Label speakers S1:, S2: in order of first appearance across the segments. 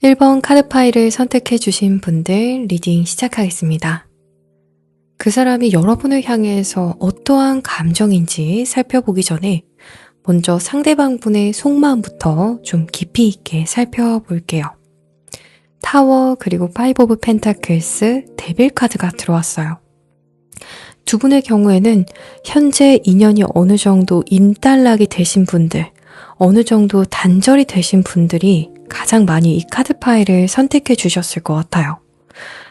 S1: 1번 카드 파일을 선택해 주신 분들 리딩 시작하겠습니다. 그 사람이 여러분을 향해서 어떠한 감정인지 살펴보기 전에 먼저 상대방 분의 속마음부터 좀 깊이 있게 살펴볼게요. 타워 그리고 파이브 오브 펜타클스 데빌 카드가 들어왔어요. 두 분의 경우에는 현재 인연이 어느 정도 인달락이 되신 분들, 어느 정도 단절이 되신 분들이 가장 많이 이 카드 파일을 선택해 주셨을 것 같아요.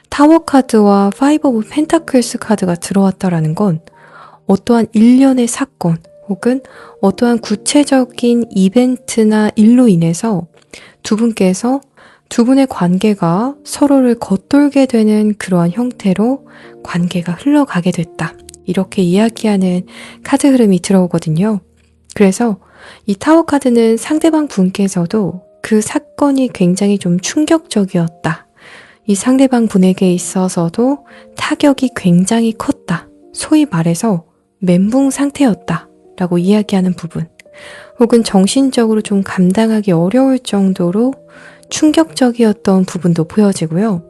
S1: 타워 카드와 파이브 오브 펜타클스 카드가 들어왔다라는 건 어떠한 일련의 사건 혹은 어떠한 구체적인 이벤트나 일로 인해서 두 분께서 두 분의 관계가 서로를 겉돌게 되는 그러한 형태로 관계가 흘러가게 됐다. 이렇게 이야기하는 카드 흐름이 들어오거든요. 그래서 이 타워 카드는 상대방 분께서도 그 사건이 굉장히 좀 충격적이었다. 이 상대방 분에게 있어서도 타격이 굉장히 컸다. 소위 말해서 멘붕 상태였다. 라고 이야기하는 부분. 혹은 정신적으로 좀 감당하기 어려울 정도로 충격적이었던 부분도 보여지고요.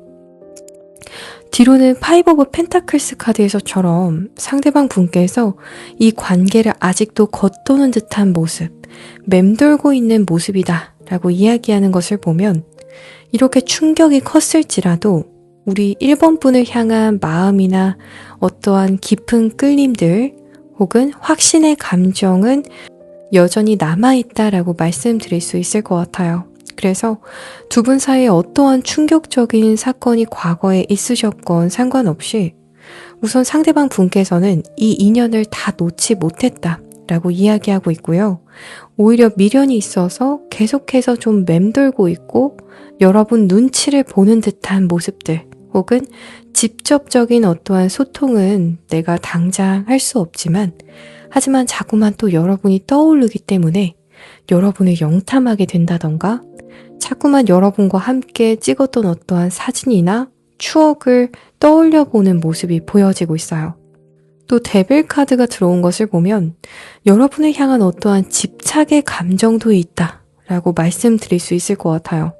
S1: 뒤로는 파이브 오브 펜타클스 카드에서처럼 상대방 분께서 이 관계를 아직도 겉도는 듯한 모습, 맴돌고 있는 모습이다 라고 이야기하는 것을 보면 이렇게 충격이 컸을지라도 우리 1번 분을 향한 마음이나 어떠한 깊은 끌림들 혹은 확신의 감정은 여전히 남아있다라고 말씀드릴 수 있을 것 같아요. 그래서 두 분 사이에 어떠한 충격적인 사건이 과거에 있으셨건 상관없이 우선 상대방 분께서는 이 인연을 다 놓지 못했다 라고 이야기하고 있고요. 오히려 미련이 있어서 계속해서 좀 맴돌고 있고 여러분 눈치를 보는 듯한 모습들 혹은 직접적인 어떠한 소통은 내가 당장 할 수 없지만 하지만 자꾸만 또 여러분이 떠오르기 때문에 여러분을 영탐하게 된다던가 자꾸만 여러분과 함께 찍었던 어떠한 사진이나 추억을 떠올려보는 모습이 보여지고 있어요. 또 데빌 카드가 들어온 것을 보면 여러분을 향한 어떠한 집착의 감정도 있다 라고 말씀드릴 수 있을 것 같아요.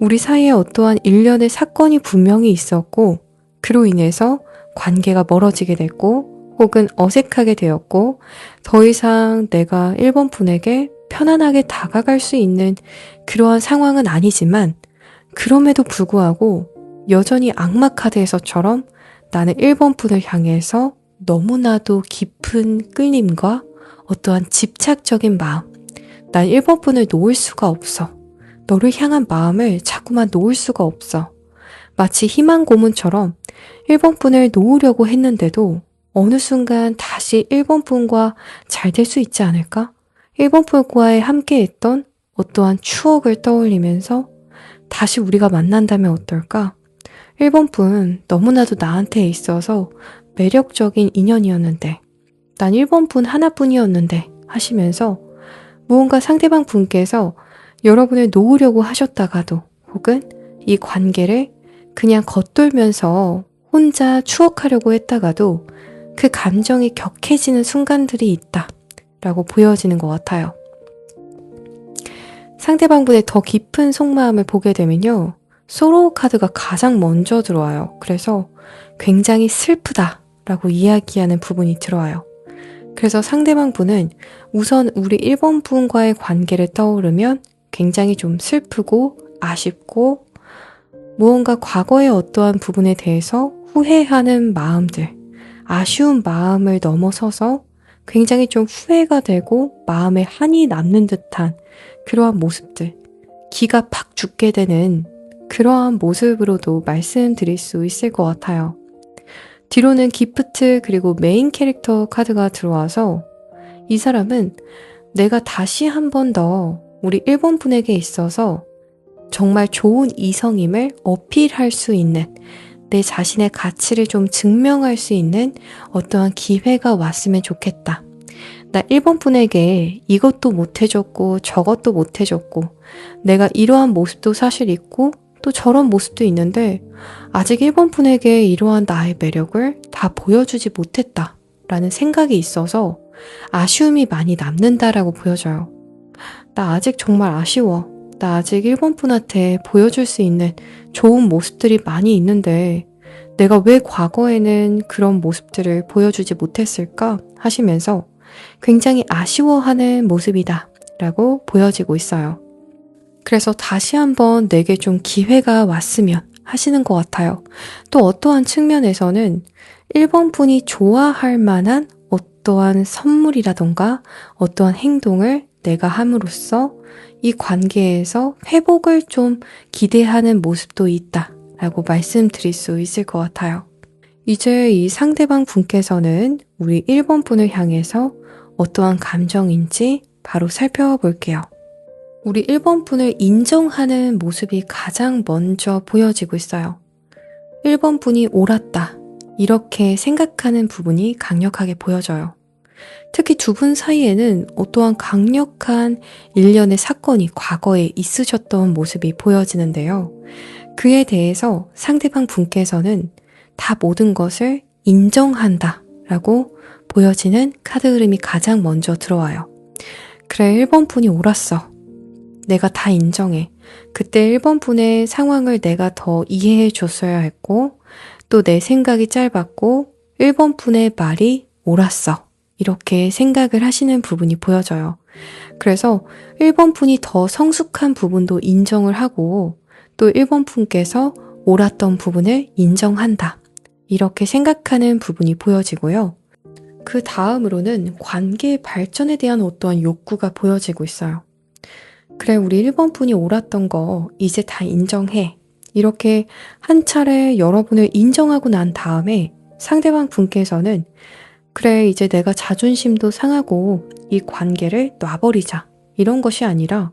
S1: 우리 사이에 어떠한 일련의 사건이 분명히 있었고 그로 인해서 관계가 멀어지게 됐고 혹은 어색하게 되었고 더 이상 내가 1번 분에게 편안하게 다가갈 수 있는 그러한 상황은 아니지만 그럼에도 불구하고 여전히 악마 카드에서처럼 나는 1번 분을 향해서 너무나도 깊은 끌림과 어떠한 집착적인 마음, 난 1번 분을 놓을 수가 없어. 너를 향한 마음을 자꾸만 놓을 수가 없어. 마치 희망 고문처럼 1번 분을 놓으려고 했는데도 어느 순간 다시 1번 분과 잘 될 수 있지 않을까? 1번 분과의 함께했던 어떠한 추억을 떠올리면서 다시 우리가 만난다면 어떨까? 1번 분 너무나도 나한테 있어서 매력적인 인연이었는데 난 1번 분 하나뿐이었는데 하시면서 무언가 상대방 분께서 여러분을 놓으려고 하셨다가도 혹은 이 관계를 그냥 겉돌면서 혼자 추억하려고 했다가도 그 감정이 격해지는 순간들이 있다 라고 보여지는 것 같아요. 상대방분의 더 깊은 속마음을 보게 되면요. 소로우 카드가 가장 먼저 들어와요. 그래서 굉장히 슬프다 라고 이야기하는 부분이 들어와요. 그래서 상대방분은 우선 우리 1번 분과의 관계를 떠오르면 굉장히 좀 슬프고 아쉽고 무언가 과거의 어떠한 부분에 대해서 후회하는 마음들, 아쉬운 마음을 넘어서서 굉장히 좀 후회가 되고 마음에 한이 남는 듯한 그러한 모습들, 기가 팍 죽게 되는 그러한 모습으로도 말씀드릴 수 있을 것 같아요. 뒤로는 기프트 그리고 메인 캐릭터 카드가 들어와서 이 사람은 내가 다시 한 번 더 우리 1번 분에게 있어서 정말 좋은 이성임을 어필할 수 있는 내 자신의 가치를 좀 증명할 수 있는 어떠한 기회가 왔으면 좋겠다. 나 1번 분에게 이것도 못 해줬고 저것도 못 해줬고 내가 이러한 모습도 사실 있고 또 저런 모습도 있는데 아직 1번 분에게 이러한 나의 매력을 다 보여주지 못했다 라는 생각이 있어서 아쉬움이 많이 남는다라고 보여져요. 나 아직 정말 아쉬워. 나 아직 1번 분한테 보여줄 수 있는 좋은 모습들이 많이 있는데 내가 왜 과거에는 그런 모습들을 보여주지 못했을까 하시면서 굉장히 아쉬워하는 모습이다 라고 보여지고 있어요. 그래서 다시 한번 내게 좀 기회가 왔으면 하시는 것 같아요. 또 어떠한 측면에서는 1번 분이 좋아할 만한 어떠한 선물이라던가 어떠한 행동을 내가 함으로써 이 관계에서 회복을 좀 기대하는 모습도 있다 라고 말씀드릴 수 있을 것 같아요. 이제 이 상대방 분께서는 우리 1번 분을 향해서 어떠한 감정인지 바로 살펴볼게요. 우리 1번 분을 인정하는 모습이 가장 먼저 보여지고 있어요. 1번 분이 옳았다. 이렇게 생각하는 부분이 강력하게 보여져요. 특히 두 분 사이에는 어떠한 강력한 일련의 사건이 과거에 있으셨던 모습이 보여지는데요. 그에 대해서 상대방 분께서는 다 모든 것을 인정한다 라고 보여지는 카드 흐름이 가장 먼저 들어와요. 그래, 1번 분이 옳았어. 내가 다 인정해. 그때 1번 분의 상황을 내가 더 이해해 줬어야 했고, 또 내 생각이 짧았고, 1번 분의 말이 옳았어. 이렇게 생각을 하시는 부분이 보여져요. 그래서 1번 분이 더 성숙한 부분도 인정을 하고, 또 1번 분께서 옳았던 부분을 인정한다. 이렇게 생각하는 부분이 보여지고요. 그 다음으로는 관계 발전에 대한 어떠한 욕구가 보여지고 있어요. 그래, 우리 1번 분이 옳았던 거 이제 다 인정해. 이렇게 한 차례 여러분을 인정하고 난 다음에 상대방 분께서는 그래, 이제 내가 자존심도 상하고 이 관계를 놔버리자. 이런 것이 아니라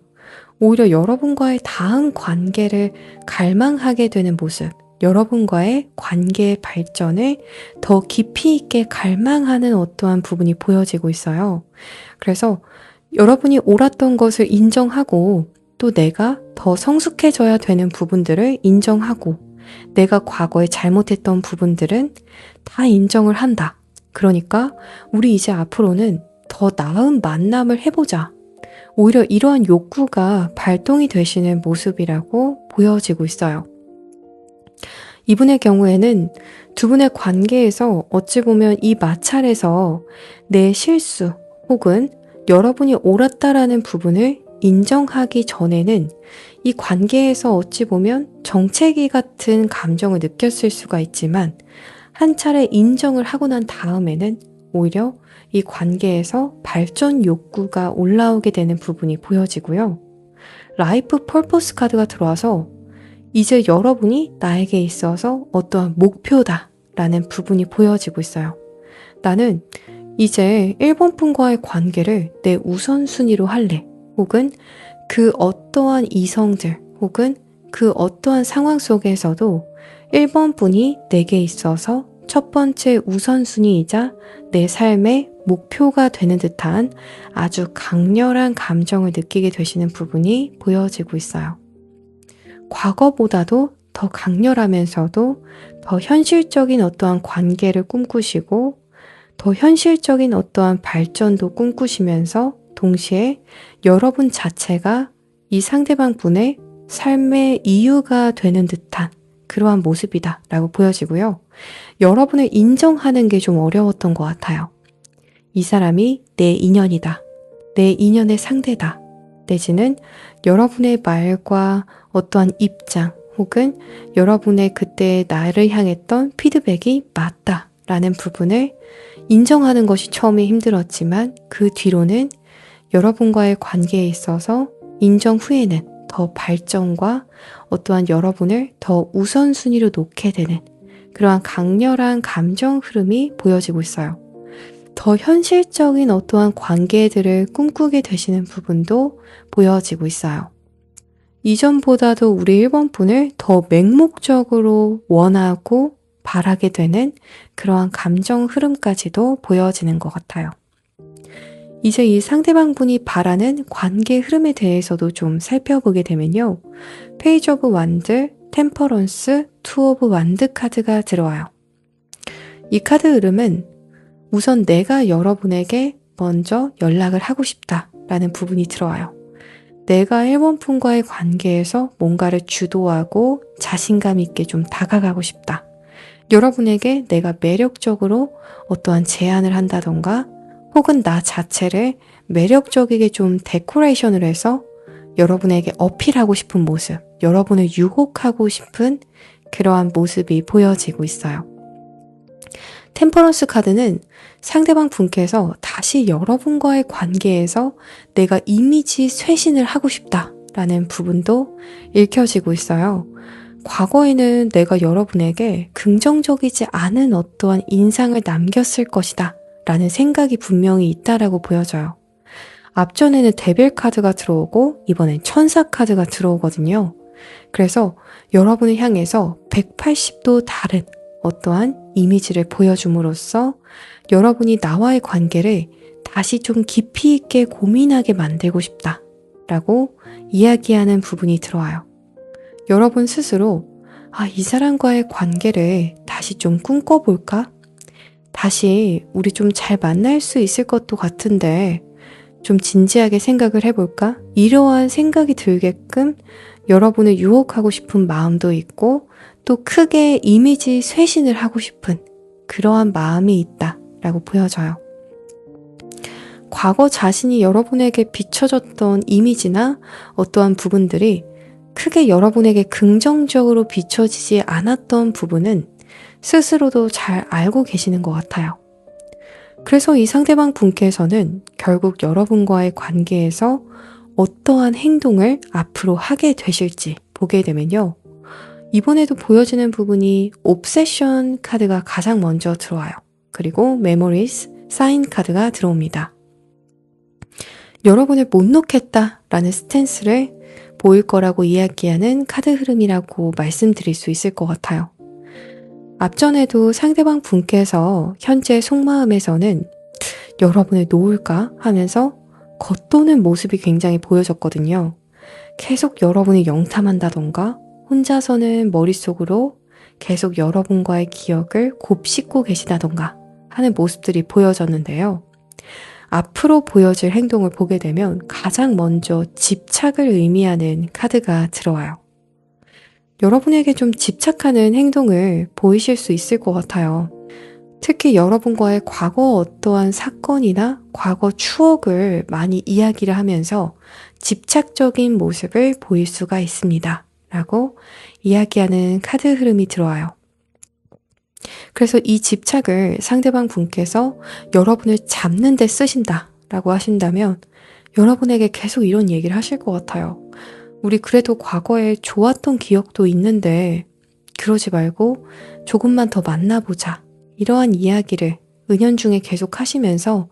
S1: 오히려 여러분과의 다음 관계를 갈망하게 되는 모습, 여러분과의 관계의 발전을 더 깊이 있게 갈망하는 어떠한 부분이 보여지고 있어요. 그래서 여러분이 옳았던 것을 인정하고 또 내가 더 성숙해져야 되는 부분들을 인정하고 내가 과거에 잘못했던 부분들은 다 인정을 한다. 그러니까 우리 이제 앞으로는 더 나은 만남을 해보자. 오히려 이러한 욕구가 발동이 되시는 모습이라고 보여지고 있어요. 이분의 경우에는 두 분의 관계에서 어찌 보면 이 마찰에서 내 실수 혹은 여러분이 옳았다라는 부분을 인정하기 전에는 이 관계에서 어찌 보면 정체기 같은 감정을 느꼈을 수가 있지만 한 차례 인정을 하고 난 다음에는 오히려 이 관계에서 발전 욕구가 올라오게 되는 부분이 보여지고요. 라이프 퍼포스 카드가 들어와서 이제 여러분이 나에게 있어서 어떠한 목표다 라는 부분이 보여지고 있어요. 나는 이제 1번 분과의 관계를 내 우선순위로 할래. 혹은 그 어떠한 이성들 혹은 그 어떠한 상황 속에서도 1번 분이 내게 있어서 첫 번째 우선순위이자 내 삶의 목표가 되는 듯한 아주 강렬한 감정을 느끼게 되시는 부분이 보여지고 있어요. 과거보다도 더 강렬하면서도 더 현실적인 어떠한 관계를 꿈꾸시고 더 현실적인 어떠한 발전도 꿈꾸시면서 동시에 여러분 자체가 이 상대방 분의 삶의 이유가 되는 듯한 그러한 모습이다 라고 보여지고요. 여러분을 인정하는 게 좀 어려웠던 것 같아요. 이 사람이 내 인연이다. 내 인연의 상대다. 내지는 여러분의 말과 어떠한 입장 혹은 여러분의 그때 나를 향했던 피드백이 맞다 라는 부분을 인정하는 것이 처음에 힘들었지만 그 뒤로는 여러분과의 관계에 있어서 인정 후에는 더 발전과 어떠한 여러분을 더 우선순위로 놓게 되는 그러한 강렬한 감정 흐름이 보여지고 있어요. 더 현실적인 어떠한 관계들을 꿈꾸게 되시는 부분도 보여지고 있어요. 이전보다도 우리 1번 분을 더 맹목적으로 원하고 바라게 되는 그러한 감정 흐름까지도 보여지는 것 같아요. 이제 이 상대방 분이 바라는 관계 흐름에 대해서도 좀 살펴보게 되면요. 페이지 오브 완드, 템퍼런스, 투 오브 완드 카드가 들어와요. 이 카드 흐름은 우선 내가 여러분에게 먼저 연락을 하고 싶다라는 부분이 들어와요. 내가 1번분과의 관계에서 뭔가를 주도하고 자신감 있게 좀 다가가고 싶다. 여러분에게 내가 매력적으로 어떠한 제안을 한다던가 혹은 나 자체를 매력적이게 좀 데코레이션을 해서 여러분에게 어필하고 싶은 모습, 여러분을 유혹하고 싶은 그러한 모습이 보여지고 있어요. 템퍼런스 카드는 상대방 분께서 다시 여러분과의 관계에서 내가 이미지 쇄신을 하고 싶다라는 부분도 읽혀지고 있어요. 과거에는 내가 여러분에게 긍정적이지 않은 어떠한 인상을 남겼을 것이다 라는 생각이 분명히 있다라고 보여져요. 앞전에는 데빌 카드가 들어오고 이번엔 천사 카드가 들어오거든요. 그래서 여러분을 향해서 180도 다른 어떠한 이미지를 보여줌으로써 여러분이 나와의 관계를 다시 좀 깊이 있게 고민하게 만들고 싶다 라고 이야기하는 부분이 들어와요. 여러분 스스로 이 사람과의 관계를 다시 좀 꿈꿔볼까? 다시 우리 좀 잘 만날 수 있을 것도 같은데 좀 진지하게 생각을 해볼까? 이러한 생각이 들게끔 여러분을 유혹하고 싶은 마음도 있고 또 크게 이미지 쇄신을 하고 싶은 그러한 마음이 있다라고 보여져요. 과거 자신이 여러분에게 비춰졌던 이미지나 어떠한 부분들이 크게 여러분에게 긍정적으로 비춰지지 않았던 부분은 스스로도 잘 알고 계시는 것 같아요. 그래서 이 상대방 분께서는 결국 여러분과의 관계에서 어떠한 행동을 앞으로 하게 되실지 보게 되면요. 이번에도 보여지는 부분이 옵세션 카드가 가장 먼저 들어와요. 그리고 메모리스, 사인 카드가 들어옵니다. 여러분을 못 놓겠다라는 스탠스를 보일 거라고 이야기하는 카드 흐름이라고 말씀드릴 수 있을 것 같아요. 앞전에도 상대방 분께서 현재 속마음에서는 여러분을 놓을까 하면서 겉도는 모습이 굉장히 보여졌거든요. 계속 여러분을 영탐한다던가 혼자서는 머릿속으로 계속 여러분과의 기억을 곱씹고 계시다던가 하는 모습들이 보여졌는데요. 앞으로 보여질 행동을 보게 되면 가장 먼저 집착을 의미하는 카드가 들어와요. 여러분에게 좀 집착하는 행동을 보이실 수 있을 것 같아요. 특히 여러분과의 과거 어떠한 사건이나 과거 추억을 많이 이야기를 하면서 집착적인 모습을 보일 수가 있습니다. 라고 이야기하는 카드 흐름이 들어와요. 그래서 이 집착을 상대방 분께서 여러분을 잡는 데 쓰신다 라고 하신다면 여러분에게 계속 이런 얘기를 하실 것 같아요. 우리 그래도 과거에 좋았던 기억도 있는데 그러지 말고 조금만 더 만나보자. 이러한 이야기를 은연중에 계속 하시면서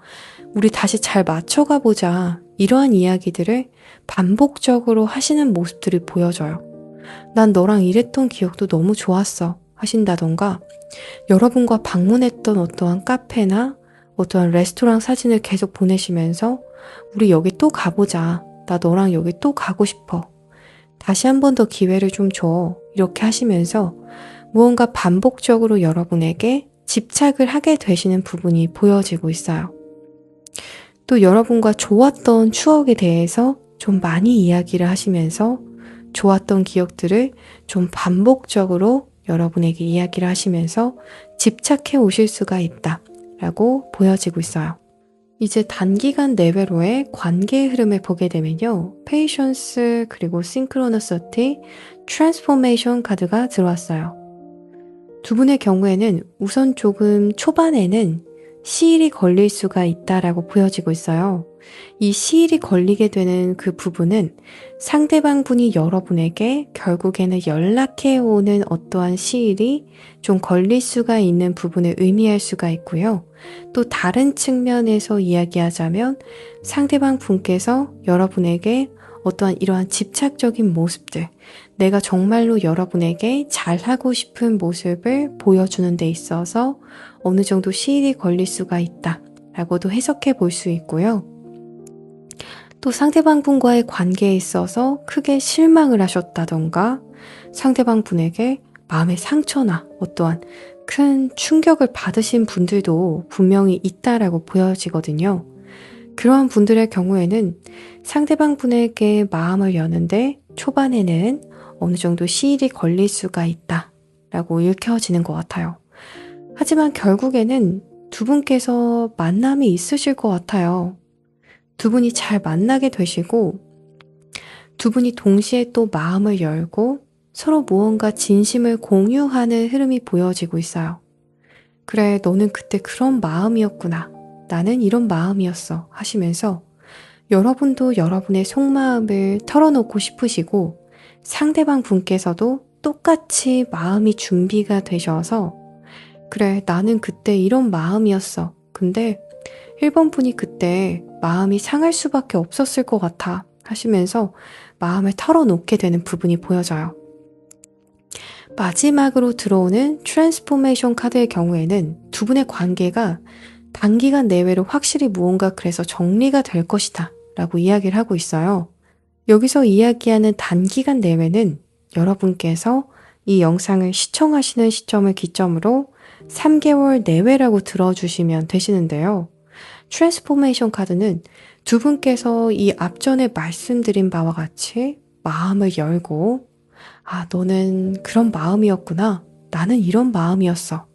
S1: 우리 다시 잘 맞춰가 보자. 이러한 이야기들을 반복적으로 하시는 모습들이 보여져요. 난 너랑 이랬던 기억도 너무 좋았어 하신다던가 여러분과 방문했던 어떠한 카페나 어떠한 레스토랑 사진을 계속 보내시면서 우리 여기 또 가보자. 나 너랑 여기 또 가고 싶어. 다시 한 번 더 기회를 좀 줘. 이렇게 하시면서 무언가 반복적으로 여러분에게 집착을 하게 되시는 부분이 보여지고 있어요. 또 여러분과 좋았던 추억에 대해서 좀 많이 이야기를 하시면서 좋았던 기억들을 좀 반복적으로 여러분에게 이야기를 하시면서 집착해 오실 수가 있다라고 보여지고 있어요. 이제 단기간 내외로의 관계의 흐름을 보게 되면요. 페이션스 그리고 싱크로너서티, 트랜스포메이션 카드가 들어왔어요. 두 분의 경우에는 우선 조금 초반에는 시일이 걸릴 수가 있다라고 보여지고 있어요. 이 시일이 걸리게 되는 그 부분은 상대방 분이 여러분에게 결국에는 연락해 오는 어떠한 시일이 좀 걸릴 수가 있는 부분을 의미할 수가 있고요. 또 다른 측면에서 이야기하자면 상대방 분께서 여러분에게 어떠한 이러한 집착적인 모습들, 내가 정말로 여러분에게 잘하고 싶은 모습을 보여주는 데 있어서 어느 정도 시일이 걸릴 수가 있다라고도 해석해 볼 수 있고요. 또 상대방 분과의 관계에 있어서 크게 실망을 하셨다던가 상대방 분에게 마음의 상처나 어떠한 큰 충격을 받으신 분들도 분명히 있다라고 보여지거든요. 그러한 분들의 경우에는 상대방 분에게 마음을 여는데 초반에는 어느 정도 시일이 걸릴 수가 있다 라고 읽혀지는 것 같아요. 하지만 결국에는 두 분께서 만남이 있으실 것 같아요. 두 분이 잘 만나게 되시고 두 분이 동시에 또 마음을 열고 서로 무언가 진심을 공유하는 흐름이 보여지고 있어요. 그래, 너는 그때 그런 마음이었구나. 나는 이런 마음이었어. 하시면서 여러분도 여러분의 속마음을 털어놓고 싶으시고 상대방 분께서도 똑같이 마음이 준비가 되셔서 그래, 나는 그때 이런 마음이었어. 근데 1번 분이 그때 마음이 상할 수밖에 없었을 것 같아. 하시면서 마음을 털어놓게 되는 부분이 보여져요. 마지막으로 들어오는 트랜스포메이션 카드의 경우에는 두 분의 관계가 단기간 내외로 확실히 무언가 그래서 정리가 될 것이다 라고 이야기를 하고 있어요. 여기서 이야기하는 단기간 내외는 여러분께서 이 영상을 시청하시는 시점을 기점으로 3개월 내외라고 들어주시면 되시는데요. 트랜스포메이션 카드는 두 분께서 이 앞전에 말씀드린 바와 같이 마음을 열고 너는 그런 마음이었구나. 나는 이런 마음이었어.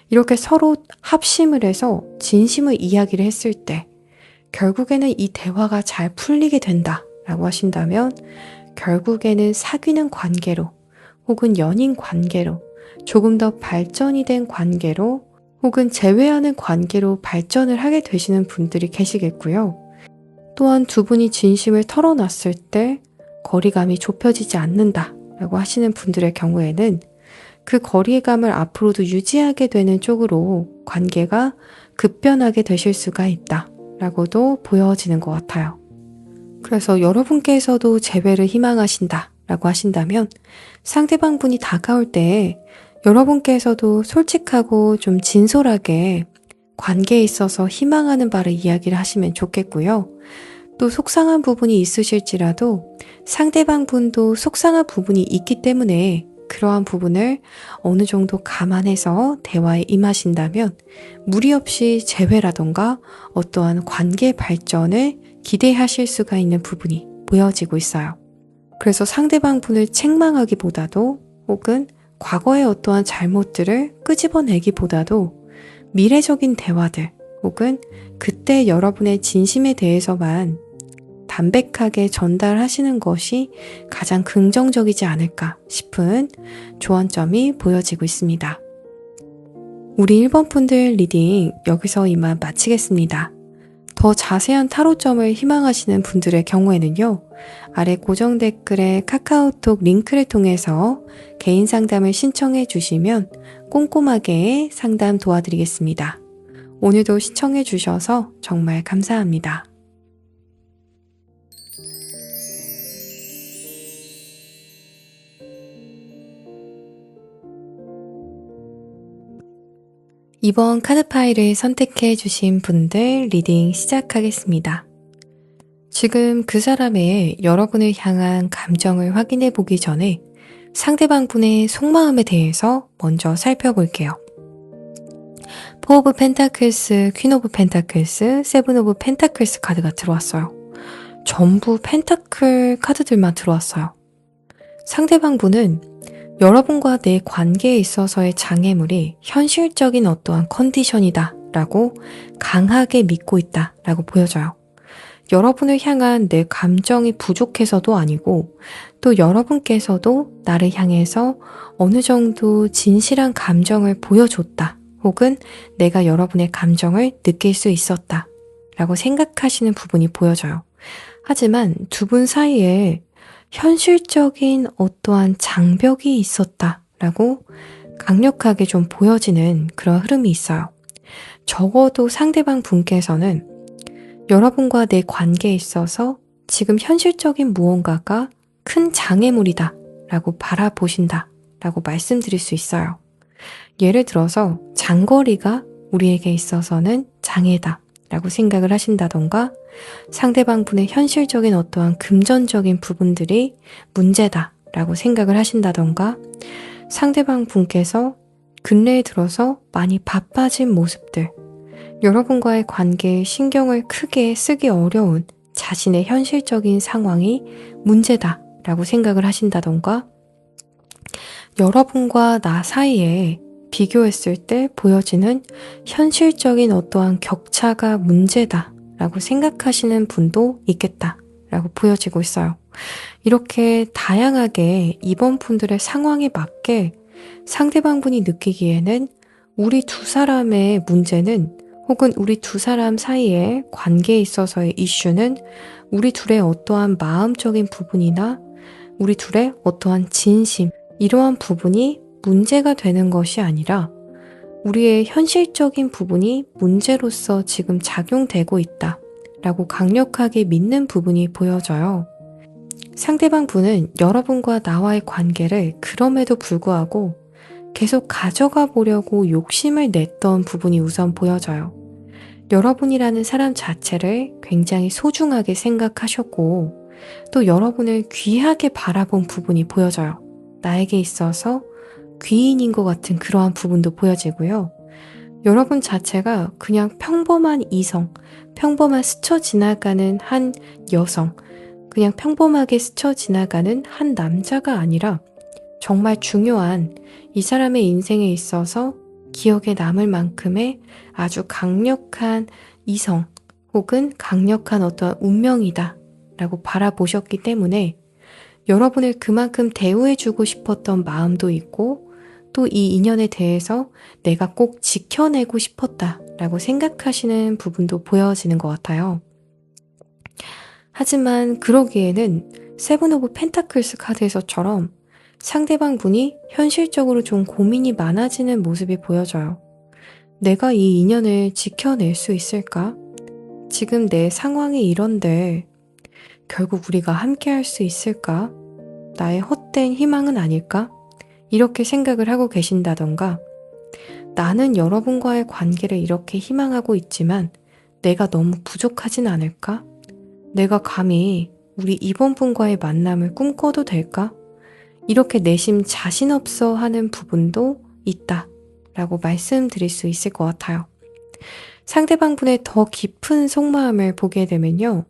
S1: 이렇게 서로 합심을 해서 진심을 이야기를 했을 때 결국에는 이 대화가 잘 풀리게 된다 라고 하신다면 결국에는 사귀는 관계로 혹은 연인 관계로 조금 더 발전이 된 관계로 혹은 재회하는 관계로 발전을 하게 되시는 분들이 계시겠고요. 또한 두 분이 진심을 털어놨을 때 거리감이 좁혀지지 않는다 라고 하시는 분들의 경우에는 그 거리감을 앞으로도 유지하게 되는 쪽으로 관계가 급변하게 되실 수가 있다 라고도 보여지는 것 같아요. 그래서 여러분께서도 재회를 희망하신다 라고 하신다면 상대방 분이 다가올 때 여러분께서도 솔직하고 좀 진솔하게 관계에 있어서 희망하는 바를 이야기를 하시면 좋겠고요. 또 속상한 부분이 있으실지라도 상대방 분도 속상한 부분이 있기 때문에 그러한 부분을 어느 정도 감안해서 대화에 임하신다면 무리 없이 재회라던가 어떠한 관계 발전을 기대하실 수가 있는 부분이 보여지고 있어요. 그래서 상대방 분을 책망하기보다도 혹은 과거의 어떠한 잘못들을 끄집어내기보다도 미래적인 대화들 혹은 그때 여러분의 진심에 대해서만 담백하게 전달하시는 것이 가장 긍정적이지 않을까 싶은 조언점이 보여지고 있습니다. 우리 1번 분들 리딩 여기서 이만 마치겠습니다. 더 자세한 타로점을 희망하시는 분들의 경우에는요. 아래 고정 댓글에 카카오톡 링크를 통해서 개인 상담을 신청해 주시면 꼼꼼하게 상담 도와드리겠습니다. 오늘도 시청해 주셔서 정말 감사합니다. 이번 카드 파일을 선택해 주신 분들 리딩 시작하겠습니다. 지금 그 사람의 여러분을 향한 감정을 확인해 보기 전에 상대방 분의 속마음에 대해서 먼저 살펴볼게요. 포 오브 펜타클스, 퀸 오브 펜타클스, 세븐 오브 펜타클스 카드가 들어왔어요. 전부 펜타클 카드들만 들어왔어요. 상대방 분은 여러분과 내 관계에 있어서의 장애물이 현실적인 어떠한 컨디션이다 라고 강하게 믿고 있다 라고 보여져요. 여러분을 향한 내 감정이 부족해서도 아니고 또 여러분께서도 나를 향해서 어느 정도 진실한 감정을 보여줬다 혹은 내가 여러분의 감정을 느낄 수 있었다 라고 생각하시는 부분이 보여져요. 하지만 두 분 사이에 현실적인 어떠한 장벽이 있었다라고 강력하게 좀 보여지는 그런 흐름이 있어요. 적어도 상대방 분께서는 여러분과 내 관계에 있어서 지금 현실적인 무언가가 큰 장애물이다 라고 바라보신다 라고 말씀드릴 수 있어요. 예를 들어서 장거리가 우리에게 있어서는 장애다 라고 생각을 하신다던가 상대방 분의 현실적인 어떠한 금전적인 부분들이 문제다 라고 생각을 하신다던가 상대방 분께서 근래에 들어서 많이 바빠진 모습들 여러분과의 관계에 신경을 크게 쓰기 어려운 자신의 현실적인 상황이 문제다라고 생각을 하신다던가, 여러분과 나 사이에 비교했을 때 보여지는 현실적인 어떠한 격차가 문제다라고 생각하시는 분도 있겠다라고 보여지고 있어요. 이렇게 다양하게 이번 분들의 상황에 맞게 상대방 분이 느끼기에는 우리 두 사람의 문제는, 혹은 우리 두 사람 사이의 관계에 있어서의 이슈는 우리 둘의 어떠한 마음적인 부분이나 우리 둘의 어떠한 진심, 이러한 부분이 문제가 되는 것이 아니라 우리의 현실적인 부분이 문제로서 지금 작용되고 있다 라고 강력하게 믿는 부분이 보여져요. 상대방 분은 여러분과 나와의 관계를 그럼에도 불구하고 계속 가져가 보려고 욕심을 냈던 부분이 우선 보여져요. 여러분이라는 사람 자체를 굉장히 소중하게 생각하셨고, 또 여러분을 귀하게 바라본 부분이 보여져요. 나에게 있어서 귀인인 것 같은 그러한 부분도 보여지고요. 여러분 자체가 그냥 평범한 이성, 평범한 스쳐 지나가는 한 여성, 그냥 평범하게 스쳐 지나가는 한 남자가 아니라 정말 중요한, 이 사람의 인생에 있어서 기억에 남을 만큼의 아주 강력한 이성 혹은 강력한 어떤 운명이다 라고 바라보셨기 때문에 여러분을 그만큼 대우해주고 싶었던 마음도 있고, 또 이 인연에 대해서 내가 꼭 지켜내고 싶었다 라고 생각하시는 부분도 보여지는 것 같아요. 하지만 그러기에는 세븐 오브 펜타클스 카드에서처럼 상대방 분이 현실적으로 좀 고민이 많아지는 모습이 보여져요. 내가 이 인연을 지켜낼 수 있을까? 지금 내 상황이 이런데 결국 우리가 함께 할 수 있을까? 나의 헛된 희망은 아닐까? 이렇게 생각을 하고 계신다던가, 나는 여러분과의 관계를 이렇게 희망하고 있지만 내가 너무 부족하진 않을까? 내가 감히 우리 이번 분과의 만남을 꿈꿔도 될까? 이렇게 내심 자신 없어 하는 부분도 있다 라고 말씀드릴 수 있을 것 같아요. 상대방 분의 더 깊은 속마음을 보게 되면요,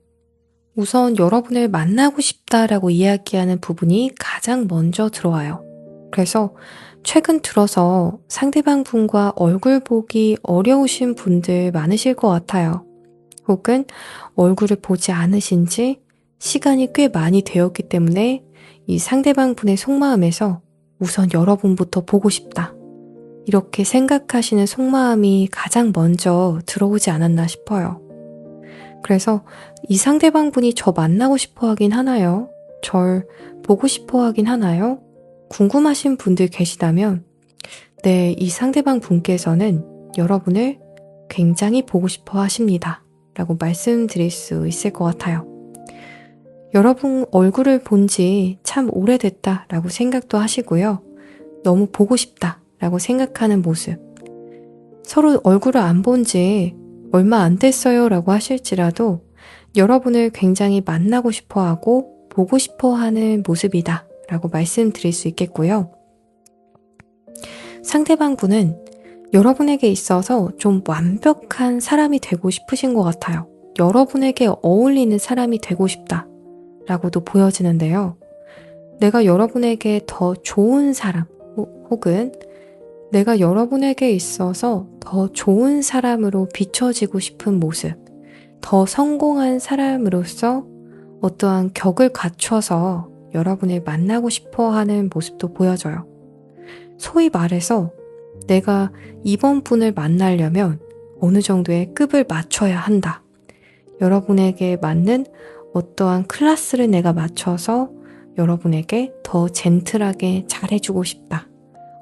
S1: 우선 여러분을 만나고 싶다라고 이야기하는 부분이 가장 먼저 들어와요. 그래서 최근 들어서 상대방 분과 얼굴 보기 어려우신 분들 많으실 것 같아요. 혹은 얼굴을 보지 않으신 지 시간이 꽤 많이 되었기 때문에 이 상대방 분의 속마음에서 우선 여러분부터 보고 싶다, 이렇게 생각하시는 속마음이 가장 먼저 들어오지 않았나 싶어요. 그래서 이 상대방 분이 저 만나고 싶어 하긴 하나요? 절 보고 싶어 하긴 하나요? 궁금하신 분들 계시다면, 네, 이 상대방 분께서는 여러분을 굉장히 보고 싶어 하십니다 라고 말씀드릴 수 있을 것 같아요. 여러분 얼굴을 본 지 참 오래됐다 라고 생각도 하시고요. 너무 보고 싶다 라고 생각하는 모습, 서로 얼굴을 안 본 지 얼마 안 됐어요 라고 하실지라도 여러분을 굉장히 만나고 싶어 하고 보고 싶어 하는 모습이다 라고 말씀드릴 수 있겠고요. 상대방 분은 여러분에게 있어서 좀 완벽한 사람이 되고 싶으신 것 같아요. 여러분에게 어울리는 사람이 되고 싶다 라고도 보여지는데요. 내가 여러분에게 더 좋은 사람, 혹은 내가 여러분에게 있어서 더 좋은 사람으로 비춰지고 싶은 모습, 더 성공한 사람으로서 어떠한 격을 갖춰서 여러분을 만나고 싶어 하는 모습도 보여져요. 소위 말해서 내가 이번 분을 만나려면 어느 정도의 급을 맞춰야 한다. 여러분에게 맞는 어떠한 클래스를 내가 맞춰서 여러분에게 더 젠틀하게 잘해주고 싶다.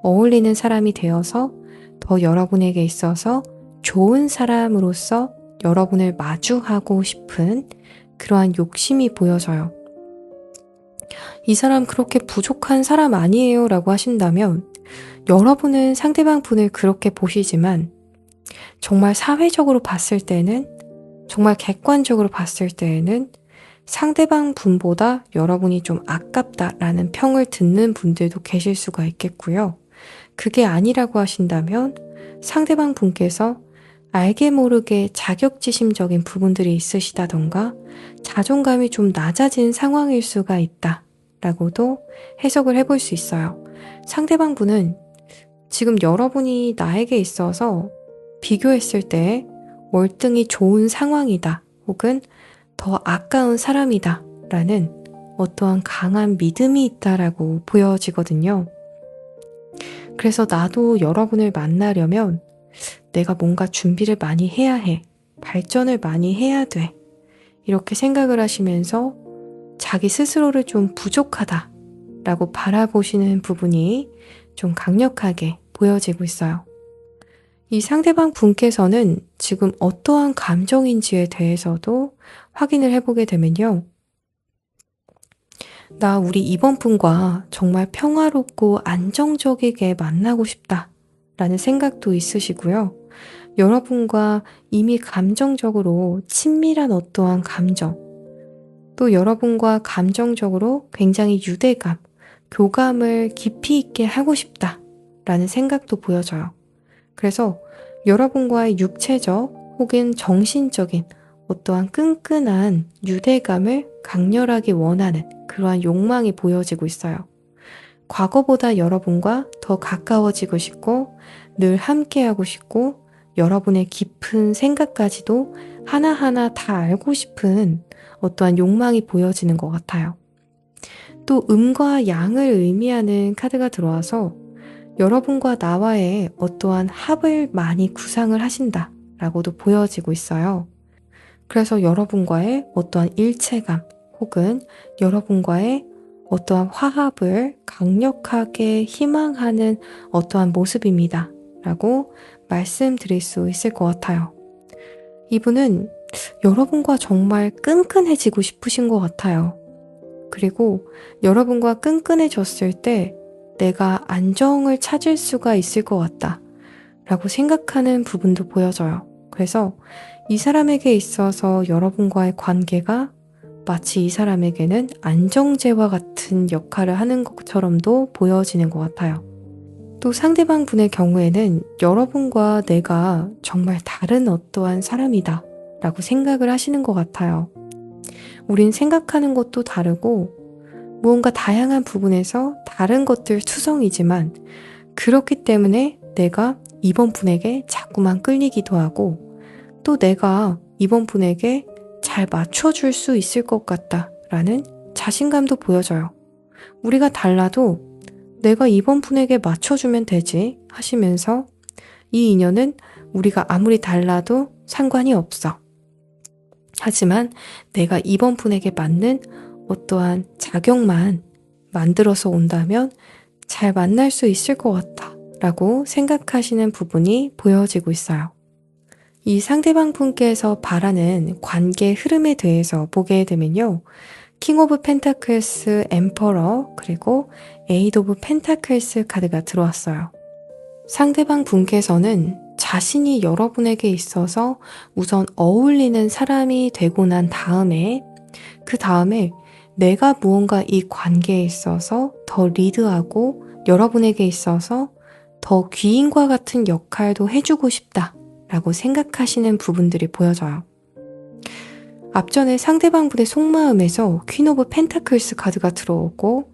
S1: 어울리는 사람이 되어서 더 여러분에게 있어서 좋은 사람으로서 여러분을 마주하고 싶은 그러한 욕심이 보여져요. 이 사람 그렇게 부족한 사람 아니에요 라고 하신다면, 여러분은 상대방 분을 그렇게 보시지만 정말 사회적으로 봤을 때는, 정말 객관적으로 봤을 때에는 상대방 분보다 여러분이 좀 아깝다라는 평을 듣는 분들도 계실 수가 있겠고요. 그게 아니라고 하신다면 상대방 분께서 알게 모르게 자격지심적인 부분들이 있으시다던가 자존감이 좀 낮아진 상황일 수가 있다 라고도 해석을 해볼 수 있어요. 상대방 분은 지금 여러분이 나에게 있어서 비교했을 때 월등히 좋은 상황이다 혹은 더 아까운 사람이다 라는 어떠한 강한 믿음이 있다라고 보여지거든요. 그래서 나도 여러분을 만나려면 내가 뭔가 준비를 많이 해야 해. 발전을 많이 해야 돼. 이렇게 생각을 하시면서 자기 스스로를 좀 부족하다 라고 바라보시는 부분이 좀 강력하게 보여지고 있어요. 이 상대방 분께서는 지금 어떠한 감정인지에 대해서도 확인을 해보게 되면요. 나 우리 이번 분과 정말 평화롭고 안정적이게 만나고 싶다 라는 생각도 있으시고요. 여러분과 이미 감정적으로 친밀한 어떠한 감정, 또 여러분과 감정적으로 굉장히 유대감, 교감을 깊이 있게 하고 싶다 라는 생각도 보여져요. 그래서 여러분과의 육체적 혹은 정신적인 어떠한 끈끈한 유대감을 강렬하게 원하는 그러한 욕망이 보여지고 있어요. 과거보다 여러분과 더 가까워지고 싶고 늘 함께하고 싶고 여러분의 깊은 생각까지도 하나하나 다 알고 싶은 어떠한 욕망이 보여지는 것 같아요. 또 음과 양을 의미하는 카드가 들어와서 여러분과 나와의 어떠한 합을 많이 구상을 하신다 라고도 보여지고 있어요. 그래서 여러분과의 어떠한 일체감 혹은 여러분과의 어떠한 화합을 강력하게 희망하는 어떠한 모습입니다 라고 말씀드릴 수 있을 것 같아요. 이분은 여러분과 정말 끈끈해지고 싶으신 것 같아요. 그리고 여러분과 끈끈해졌을 때 내가 안정을 찾을 수가 있을 것 같다 라고 생각하는 부분도 보여져요. 그래서 이 사람에게 있어서 여러분과의 관계가 마치 이 사람에게는 안정제와 같은 역할을 하는 것처럼도 보여지는 것 같아요. 또 상대방 분의 경우에는 여러분과 내가 정말 다른 어떠한 사람이다 라고 생각을 하시는 것 같아요. 우린 생각하는 것도 다르고 무언가 다양한 부분에서 다른 것들 투성이지만 그렇기 때문에 내가 이번 분에게 자꾸만 끌리기도 하고 또 내가 이번 분에게 잘 맞춰줄 수 있을 것 같다라는 자신감도 보여져요. 우리가 달라도 내가 이번 분에게 맞춰주면 되지 하시면서 이 인연은 우리가 아무리 달라도 상관이 없어. 하지만 내가 이번 분에게 맞는 어떠한 자격만 만들어서 온다면 잘 만날 수 있을 것 같아 라고 생각하시는 부분이 보여지고 있어요. 이 상대방 분께서 바라는 관계 흐름에 대해서 보게 되면요. 킹 오브 펜타클스, 엠퍼러, 그리고 에이드 오브 펜타클스 카드가 들어왔어요. 상대방 분께서는 자신이 여러분에게 있어서 우선 어울리는 사람이 되고 난 다음에 그 다음에 내가 무언가 이 관계에 있어서 더 리드하고 여러분에게 있어서 더 귀인과 같은 역할도 해주고 싶다 라고 생각하시는 부분들이 보여져요. 앞전에 상대방 분의 속마음에서 퀸 오브 펜타클스 카드가 들어오고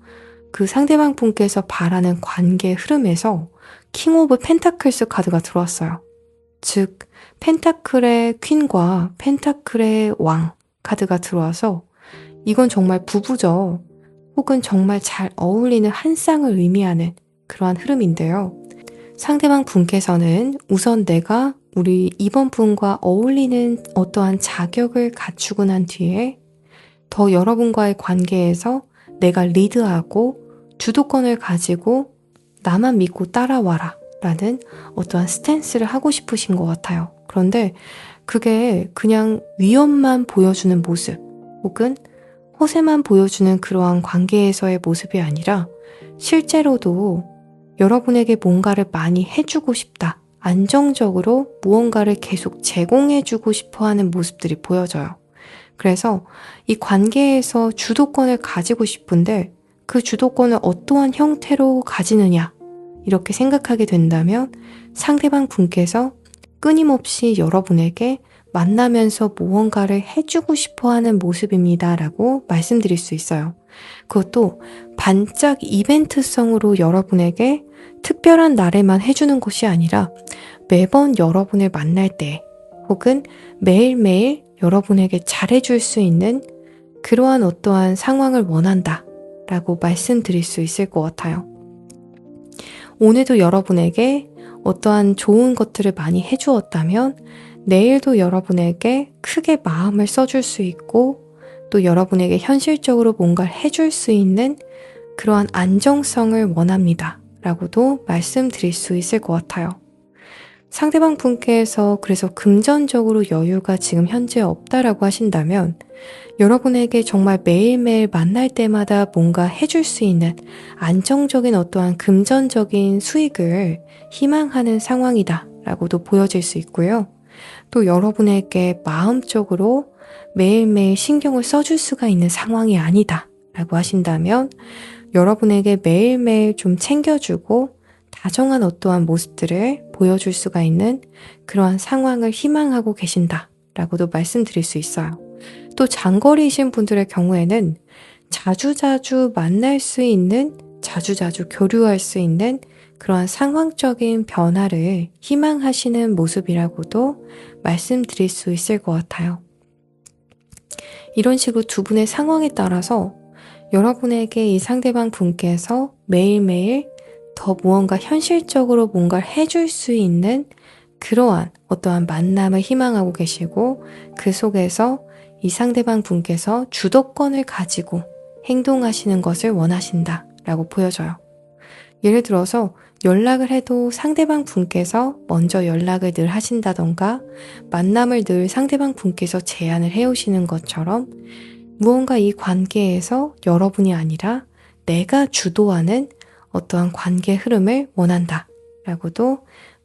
S1: 그 상대방 분께서 바라는 관계 흐름에서 킹 오브 펜타클스 카드가 들어왔어요. 즉 펜타클의 퀸과 펜타클의 왕 카드가 들어와서 이건 정말 부부죠. 혹은 정말 잘 어울리는 한 쌍을 의미하는 그러한 흐름인데요. 상대방 분께서는 우선 내가 우리 이번 분과 어울리는 어떠한 자격을 갖추고 난 뒤에 더 여러분과의 관계에서 내가 리드하고 주도권을 가지고 나만 믿고 따라와라 라는 어떠한 스탠스를 하고 싶으신 것 같아요. 그런데 그게 그냥 위험만 보여주는 모습 혹은 허세만 보여주는 그러한 관계에서의 모습이 아니라 실제로도 여러분에게 뭔가를 많이 해주고 싶다. 안정적으로 무언가를 계속 제공해주고 싶어 하는 모습들이 보여져요. 그래서 이 관계에서 주도권을 가지고 싶은데 그 주도권을 어떠한 형태로 가지느냐 이렇게 생각하게 된다면 상대방 분께서 끊임없이 여러분에게 만나면서 무언가를 해주고 싶어 하는 모습입니다 라고 말씀드릴 수 있어요. 그것도 반짝 이벤트성으로 여러분에게 특별한 날에만 해주는 것이 아니라 매번 여러분을 만날 때 혹은 매일매일 여러분에게 잘해줄 수 있는 그러한 어떠한 상황을 원한다 라고 말씀드릴 수 있을 것 같아요. 오늘도 여러분에게 어떠한 좋은 것들을 많이 해주었다면 내일도 여러분에게 크게 마음을 써줄 수 있고 또 여러분에게 현실적으로 뭔가를 해줄 수 있는 그러한 안정성을 원합니다 라고도 말씀드릴 수 있을 것 같아요. 상대방 분께서 그래서 금전적으로 여유가 지금 현재 없다라고 하신다면 여러분에게 정말 매일매일 만날 때마다 뭔가 해줄 수 있는 안정적인 어떠한 금전적인 수익을 희망하는 상황이다 라고도 보여질 수 있고요. 또 여러분에게 마음적으로 매일매일 신경을 써줄 수가 있는 상황이 아니다 라고 하신다면 여러분에게 매일매일 좀 챙겨주고 다정한 어떠한 모습들을 보여줄 수가 있는 그러한 상황을 희망하고 계신다 라고도 말씀드릴 수 있어요. 또 장거리이신 분들의 경우에는 자주자주 만날 수 있는, 자주자주 교류할 수 있는 그러한 상황적인 변화를 희망하시는 모습이라고도 말씀드릴 수 있을 것 같아요. 이런 식으로 두 분의 상황에 따라서 여러분에게 이 상대방 분께서 매일매일 더 무언가 현실적으로 뭔가를 해줄 수 있는 그러한 어떠한 만남을 희망하고 계시고 그 속에서 이 상대방 분께서 주도권을 가지고 행동하시는 것을 원하신다 라고 보여져요. 예를 들어서 연락을 해도 상대방 분께서 먼저 연락을 늘 하신다던가 만남을 늘 상대방 분께서 제안을 해오시는 것처럼 무언가 이 관계에서 여러분이 아니라 내가 주도하는 어떠한 관계 흐름을 원한다 라고도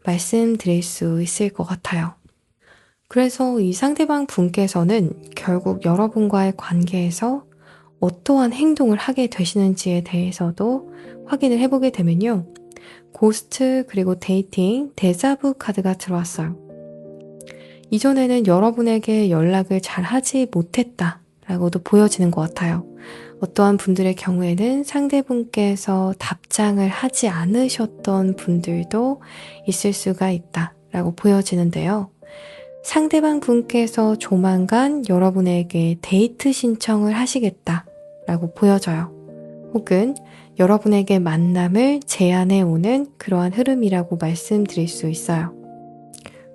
S1: 말씀드릴 수 있을 것 같아요. 그래서 이 상대방 분께서는 결국 여러분과의 관계에서 어떠한 행동을 하게 되시는지에 대해서도 확인을 해보게 되면요. 고스트 그리고 데이팅, 데자부 카드가 들어왔어요. 이전에는 여러분에게 연락을 잘 하지 못했다 라고도 보여지는 것 같아요. 어떠한 분들의 경우에는 상대분께서 답장을 하지 않으셨던 분들도 있을 수가 있다 라고 보여지는데요. 상대방 분께서 조만간 여러분에게 데이트 신청을 하시겠다 라고 보여져요. 혹은 여러분에게 만남을 제안해 오는 그러한 흐름이라고 말씀드릴 수 있어요.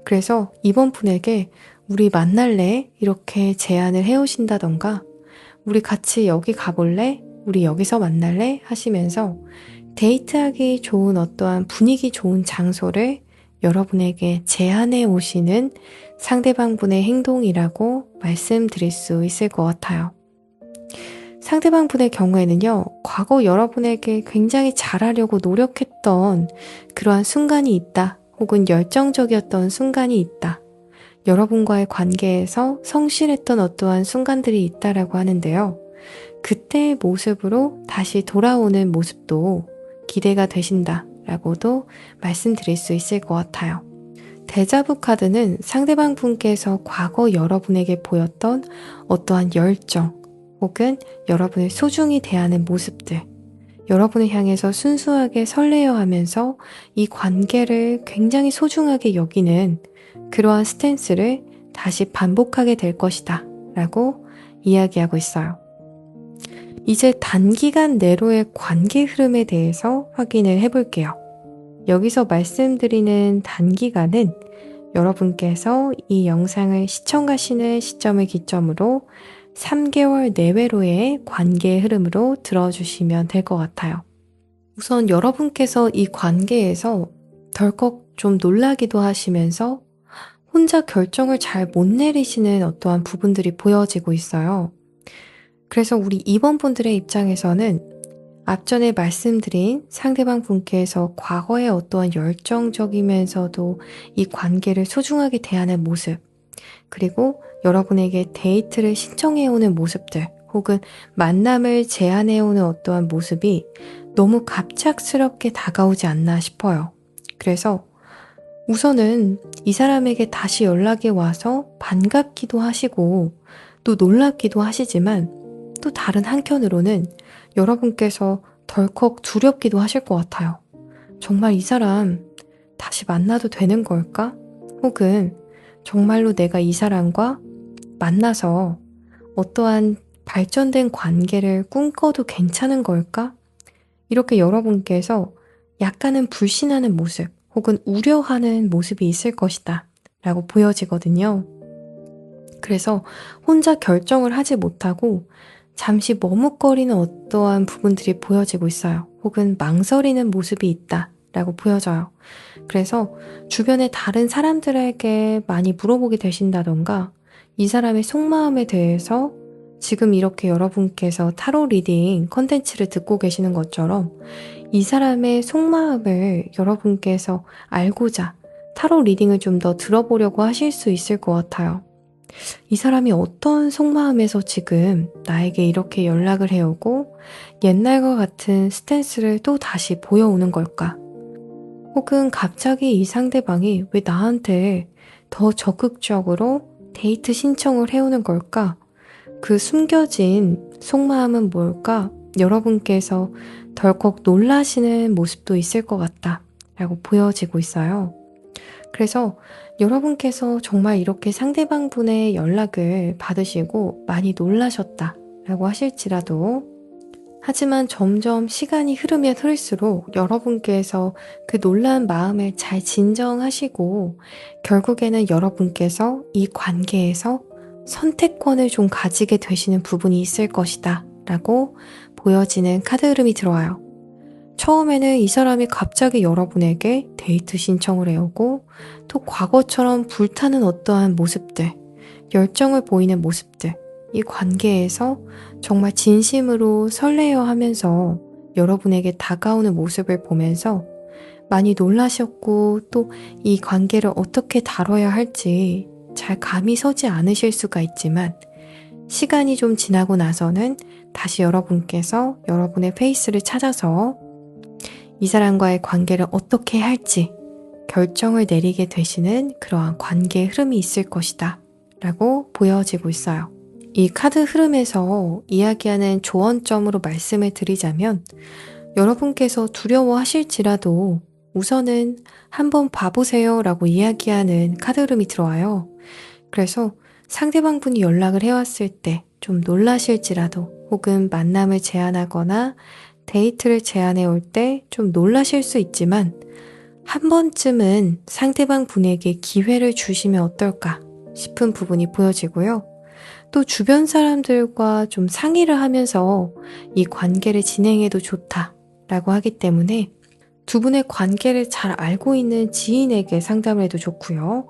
S1: 그래서 이번 분에게 우리 만날래? 이렇게 제안을 해 오신다던가 우리 같이 여기 가볼래? 우리 여기서 만날래? 하시면서 데이트하기 좋은 어떠한 분위기 좋은 장소를 여러분에게 제안해 오시는 상대방분의 행동이라고 말씀드릴 수 있을 것 같아요. 상대방분의 경우에는요, 과거 여러분에게 굉장히 잘하려고 노력했던 그러한 순간이 있다, 혹은 열정적이었던 순간이 있다, 여러분과의 관계에서 성실했던 어떠한 순간들이 있다라고 하는데요. 그때의 모습으로 다시 돌아오는 모습도 기대가 되신다라고도 말씀드릴 수 있을 것 같아요. 데자부 카드는 상대방 분께서 과거 여러분에게 보였던 어떠한 열정 혹은 여러분을 소중히 대하는 모습들, 여러분을 향해서 순수하게 설레어 하면서 이 관계를 굉장히 소중하게 여기는 그러한 스탠스를 다시 반복하게 될 것이다 라고 이야기하고 있어요. 이제 단기간 내로의 관계 흐름에 대해서 확인을 해볼게요. 여기서 말씀드리는 단기간은 여러분께서 이 영상을 시청하시는 시점을 기점으로 3개월 내외로의 관계의 흐름으로 들어주시면 될 것 같아요. 우선 여러분께서 이 관계에서 덜컥 좀 놀라기도 하시면서 혼자 결정을 잘 못 내리시는 어떠한 부분들이 보여지고 있어요. 그래서 우리 2번 분들의 입장에서는 앞전에 말씀드린 상대방 분께서 과거의 어떠한 열정적이면서도 이 관계를 소중하게 대하는 모습, 그리고 여러분에게 데이트를 신청해오는 모습들, 혹은 만남을 제안해오는 어떠한 모습이 너무 갑작스럽게 다가오지 않나 싶어요. 그래서 우선은 이 사람에게 다시 연락이 와서 반갑기도 하시고 또 놀랍기도 하시지만 또 다른 한켠으로는 여러분께서 덜컥 두렵기도 하실 것 같아요. 정말 이 사람 다시 만나도 되는 걸까? 혹은 정말로 내가 이 사람과 만나서 어떠한 발전된 관계를 꿈꿔도 괜찮은 걸까? 이렇게 여러분께서 약간은 불신하는 모습 혹은 우려하는 모습이 있을 것이다 라고 보여지거든요. 그래서 혼자 결정을 하지 못하고 잠시 머뭇거리는 어떠한 부분들이 보여지고 있어요. 혹은 망설이는 모습이 있다 라고 보여져요. 그래서 주변의 다른 사람들에게 많이 물어보게 되신다던가 이 사람의 속마음에 대해서 지금 이렇게 여러분께서 타로 리딩 컨텐츠를 듣고 계시는 것처럼 이 사람의 속마음을 여러분께서 알고자 타로 리딩을 좀 더 들어보려고 하실 수 있을 것 같아요. 이 사람이 어떤 속마음에서 지금 나에게 이렇게 연락을 해오고 옛날과 같은 스탠스를 또 다시 보여오는 걸까? 혹은 갑자기 이 상대방이 왜 나한테 더 적극적으로 데이트 신청을 해오는 걸까? 그 숨겨진 속마음은 뭘까? 여러분께서 덜컥 놀라시는 모습도 있을 것 같다 라고 보여지고 있어요. 그래서 여러분께서 정말 이렇게 상대방 분의 연락을 받으시고 많이 놀라셨다 라고 하실지라도 하지만 점점 시간이 흐르면 흐를수록 여러분께서 그 놀란 마음을 잘 진정하시고 결국에는 여러분께서 이 관계에서 선택권을 좀 가지게 되시는 부분이 있을 것이다 라고 보여지는 카드 흐름이 들어와요. 처음에는 이 사람이 갑자기 여러분에게 데이트 신청을 해오고 또 과거처럼 불타는 어떠한 모습들, 열정을 보이는 모습들, 이 관계에서 정말 진심으로 설레어 하면서 여러분에게 다가오는 모습을 보면서 많이 놀라셨고 또 이 관계를 어떻게 다뤄야 할지 잘 감이 서지 않으실 수가 있지만 시간이 좀 지나고 나서는 다시 여러분께서 여러분의 페이스를 찾아서 이 사람과의 관계를 어떻게 할지 결정을 내리게 되시는 그러한 관계의 흐름이 있을 것이다 라고 보여지고 있어요. 이 카드 흐름에서 이야기하는 조언점으로 말씀을 드리자면 여러분께서 두려워하실지라도 우선은 한번 봐보세요 라고 이야기하는 카드 흐름이 들어와요. 그래서 상대방 분이 연락을 해왔을 때 좀 놀라실지라도 혹은 만남을 제안하거나 데이트를 제안해 올 때 좀 놀라실 수 있지만 한 번쯤은 상대방 분에게 기회를 주시면 어떨까 싶은 부분이 보여지고요. 또 주변 사람들과 좀 상의를 하면서 이 관계를 진행해도 좋다라고 하기 때문에 두 분의 관계를 잘 알고 있는 지인에게 상담을 해도 좋고요.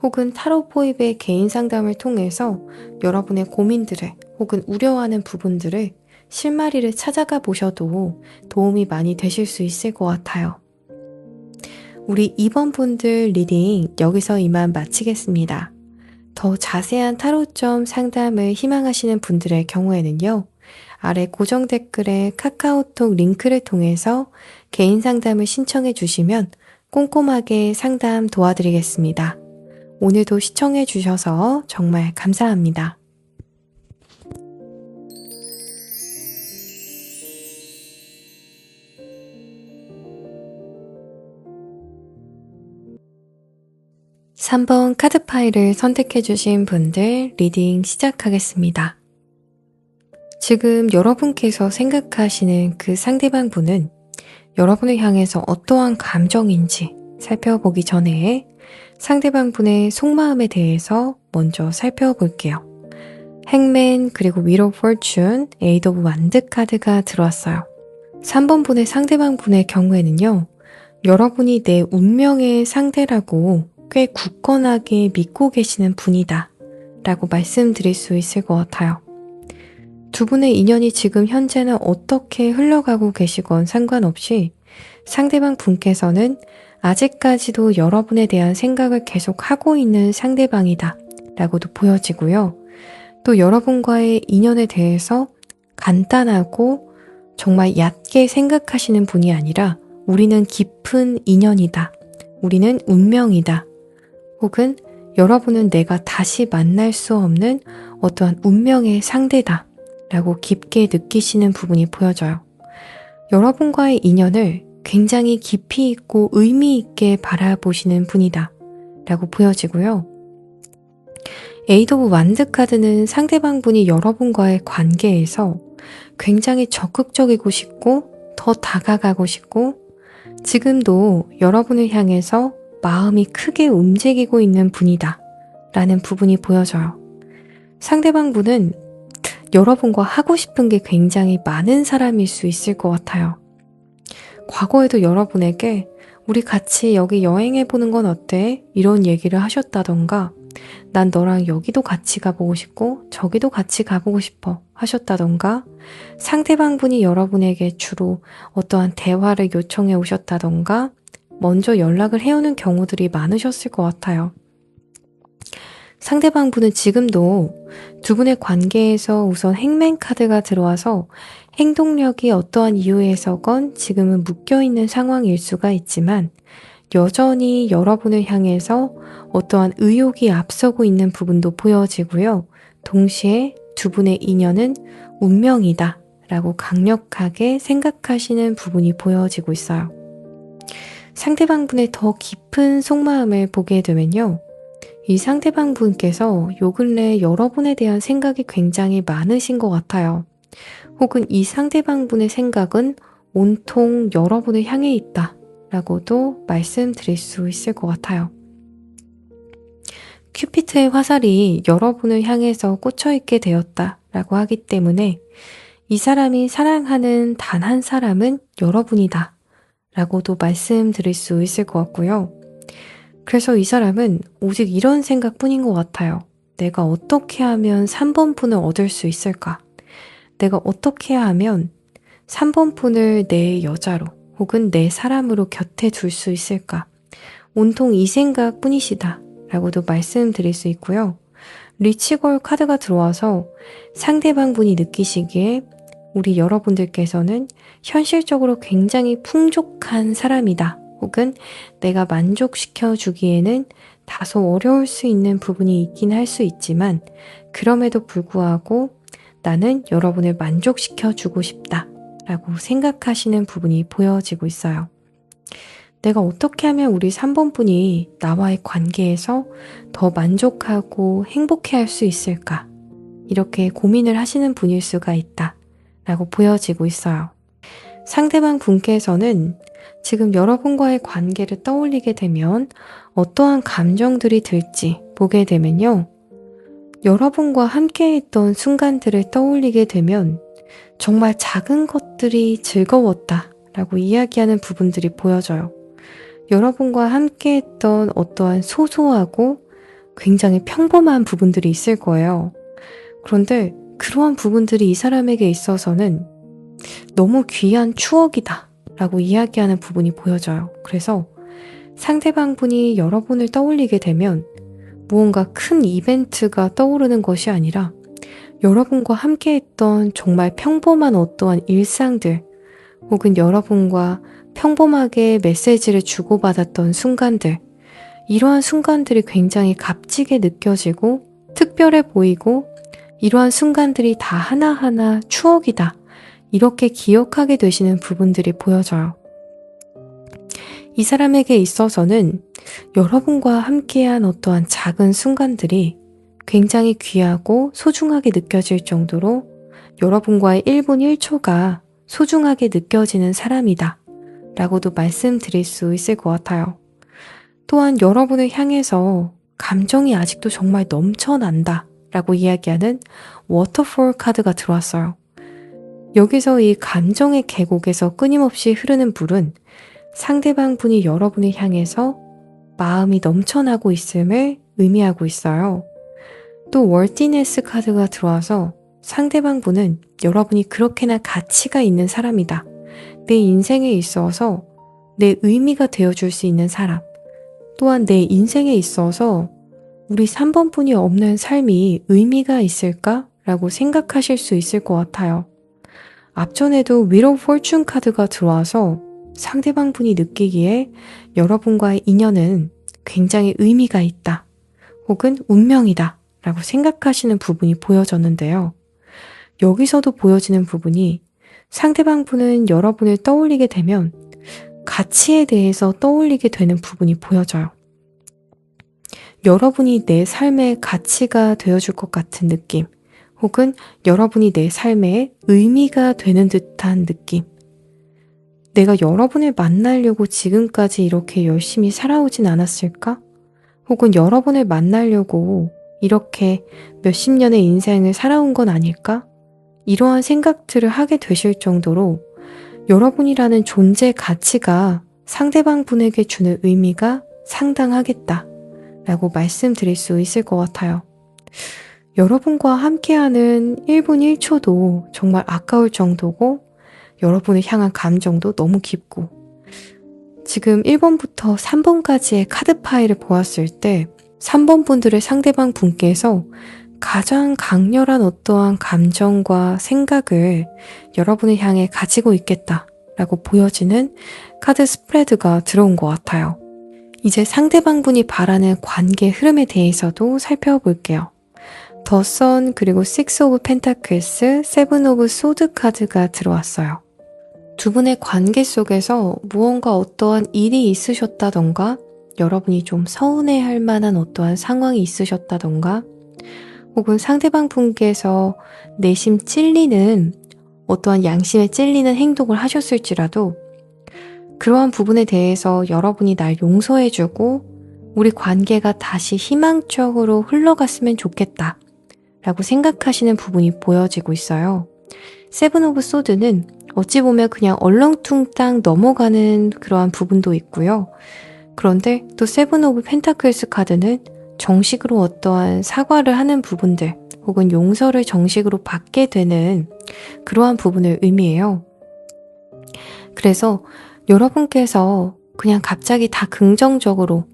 S1: 혹은 타로 포입의 개인 상담을 통해서 여러분의 고민들을 혹은 우려하는 부분들을 실마리를 찾아가 보셔도 도움이 많이 되실 수 있을 것 같아요. 우리 2번 분들 리딩 여기서 이만 마치겠습니다. 더 자세한 타로점 상담을 희망하시는 분들의 경우에는요. 아래 고정 댓글에 카카오톡 링크를 통해서 개인 상담을 신청해 주시면 꼼꼼하게 상담 도와드리겠습니다. 오늘도 시청해 주셔서 정말 감사합니다. (3번) 카드 파일을 선택해 주신 분들 리딩 시작하겠습니다. 지금 여러분께서 생각하시는 그 상대방 분은 여러분을 향해서 어떠한 감정인지 살펴보기 전에 상대방 분의 속마음에 대해서 먼저 살펴볼게요. 행맨 그리고 윌 오브 포춘, 에이드 오브 완드 카드가 들어왔어요. 3번 분의 상대방 분의 경우에는요. 여러분이 내 운명의 상대라고 꽤 굳건하게 믿고 계시는 분이다 라고 말씀드릴 수 있을 것 같아요. 두 분의 인연이 지금 현재는 어떻게 흘러가고 계시건 상관없이 상대방 분께서는 아직까지도 여러분에 대한 생각을 계속 하고 있는 상대방이다 라고도 보여지고요. 또 여러분과의 인연에 대해서 간단하고 정말 얕게 생각하시는 분이 아니라 우리는 깊은 인연이다 우리는 운명이다. 혹은 여러분은 내가 다시 만날 수 없는 어떠한 운명의 상대다. 라고 깊게 느끼시는 부분이 보여져요. 여러분과의 인연을 굉장히 깊이 있고 의미 있게 바라보시는 분이다. 라고 보여지고요. 에이드 오브 완드 카드는 상대방 분이 여러분과의 관계에서 굉장히 적극적이고 싶고 더 다가가고 싶고 지금도 여러분을 향해서 마음이 크게 움직이고 있는 분이다 라는 부분이 보여져요. 상대방 분은 여러분과 하고 싶은 게 굉장히 많은 사람일 수 있을 것 같아요. 과거에도 여러분에게 우리 같이 여기 여행해보는 건 어때? 이런 얘기를 하셨다던가 난 너랑 여기도 같이 가보고 싶고 저기도 같이 가보고 싶어 하셨다던가 상대방 분이 여러분에게 주로 어떠한 대화를 요청해 오셨다던가 먼저 연락을 해오는 경우들이 많으셨을 것 같아요. 상대방 분은 지금도 두 분의 관계에서 우선 행맨 카드가 들어와서 행동력이 어떠한 이유에서건 지금은 묶여있는 상황일 수가 있지만 여전히 여러분을 향해서 어떠한 의욕이 앞서고 있는 부분도 보여지고요. 동시에 두 분의 인연은 운명이다 라고 강력하게 생각하시는 부분이 보여지고 있어요. 상대방 분의 더 깊은 속마음을 보게 되면요. 이 상대방 분께서 요 근래 여러분에 대한 생각이 굉장히 많으신 것 같아요. 혹은 이 상대방 분의 생각은 온통 여러분을 향해 있다 라고도 말씀드릴 수 있을 것 같아요. 큐피트의 화살이 여러분을 향해서 꽂혀있게 되었다 라고 하기 때문에 이 사람이 사랑하는 단 한 사람은 여러분이다 라고도 말씀드릴 수 있을 것 같고요. 그래서 이 사람은 오직 이런 생각뿐인 것 같아요. 내가 어떻게 하면 3번 푼을 얻을 수 있을까? 내가 어떻게 하면 3번 푼을 내 여자로 혹은 내 사람으로 곁에 둘 수 있을까? 온통 이 생각뿐이시다 라고도 말씀드릴 수 있고요. 리치걸 카드가 들어와서 상대방 분이 느끼시기에 우리 여러분들께서는 현실적으로 굉장히 풍족한 사람이다. 혹은 내가 만족시켜 주기에는 다소 어려울 수 있는 부분이 있긴 할 수 있지만 그럼에도 불구하고 나는 여러분을 만족시켜 주고 싶다 라고 생각하시는 부분이 보여지고 있어요. 내가 어떻게 하면 우리 3번 분이 나와의 관계에서 더 만족하고 행복해 할 수 있을까? 이렇게 고민을 하시는 분일 수가 있다 라고 보여지고 있어요. 상대방 분께서는 지금 여러분과의 관계를 떠올리게 되면 어떠한 감정들이 들지 보게 되면요. 여러분과 함께 했던 순간들을 떠올리게 되면 정말 작은 것들이 즐거웠다 라고 이야기하는 부분들이 보여져요. 여러분과 함께 했던 어떠한 소소하고 굉장히 평범한 부분들이 있을 거예요. 그런데 그러한 부분들이 이 사람에게 있어서는 너무 귀한 추억이다 라고 이야기하는 부분이 보여져요. 그래서 상대방 분이 여러분을 떠올리게 되면 무언가 큰 이벤트가 떠오르는 것이 아니라 여러분과 함께 했던 정말 평범한 어떠한 일상들 혹은 여러분과 평범하게 메시지를 주고받았던 순간들 이러한 순간들이 굉장히 값지게 느껴지고 특별해 보이고 이러한 순간들이 다 하나하나 추억이다. 이렇게 기억하게 되시는 부분들이 보여져요. 이 사람에게 있어서는 여러분과 함께한 어떠한 작은 순간들이 굉장히 귀하고 소중하게 느껴질 정도로 여러분과의 1분 1초가 소중하게 느껴지는 사람이다 라고도 말씀드릴 수 있을 것 같아요. 또한 여러분을 향해서 감정이 아직도 정말 넘쳐난다 라고 이야기하는 워터폴 카드가 들어왔어요. 여기서 이 감정의 계곡에서 끊임없이 흐르는 물은 상대방 분이 여러분을 향해서 마음이 넘쳐나고 있음을 의미하고 있어요. 또 월티네스 카드가 들어와서 상대방 분은 여러분이 그렇게나 가치가 있는 사람이다. 내 인생에 있어서 내 의미가 되어줄 수 있는 사람. 또한 내 인생에 있어서 우리 3번 분이 없는 삶이 의미가 있을까? 라고 생각하실 수 있을 것 같아요. 앞전에도 윌 오브 포춘 카드가 들어와서 상대방 분이 느끼기에 여러분과의 인연은 굉장히 의미가 있다, 혹은 운명이다 라고 생각하시는 부분이 보여졌는데요. 여기서도 보여지는 부분이 상대방 분은 여러분을 떠올리게 되면 가치에 대해서 떠올리게 되는 부분이 보여져요. 여러분이 내 삶의 가치가 되어줄 것 같은 느낌, 혹은 여러분이 내 삶의 의미가 되는 듯한 느낌. 내가 여러분을 만나려고 지금까지 이렇게 열심히 살아오진 않았을까? 혹은 여러분을 만나려고 이렇게 몇십 년의 인생을 살아온 건 아닐까? 이러한 생각들을 하게 되실 정도로 여러분이라는 존재 가치가 상대방 분에게 주는 의미가 상당하겠다 라고 말씀드릴 수 있을 것 같아요. 여러분과 함께하는 1분 1초도 정말 아까울 정도고, 여러분을 향한 감정도 너무 깊고, 지금 1번부터 3번까지의 카드 파일을 보았을 때 3번 분들의 상대방 분께서 가장 강렬한 어떠한 감정과 생각을 여러분을 향해 가지고 있겠다라고 보여지는 카드 스프레드가 들어온 것 같아요. 이제 상대방 분이 바라는 관계 흐름에 대해서도 살펴볼게요. 더 선 그리고 6 오브 펜타클스, 7 오브 소드 카드가 들어왔어요. 두 분의 관계 속에서 무언가 어떠한 일이 있으셨다던가, 여러분이 좀 서운해할 만한 어떠한 상황이 있으셨다던가, 혹은 상대방 분께서 내심 찔리는 어떠한 양심에 찔리는 행동을 하셨을지라도 그러한 부분에 대해서 여러분이 날 용서해주고 우리 관계가 다시 희망적으로 흘러갔으면 좋겠다 라고 생각하시는 부분이 보여지고 있어요. 7 오브 소드는 어찌 보면 그냥 얼렁뚱땅 넘어가는 그러한 부분도 있고요. 그런데 또 7 오브 펜타클스 카드는 정식으로 어떠한 사과를 하는 부분들, 혹은 용서를 정식으로 받게 되는 그러한 부분을 의미해요. 그래서 여러분께서 그냥 갑자기 다 긍정적으로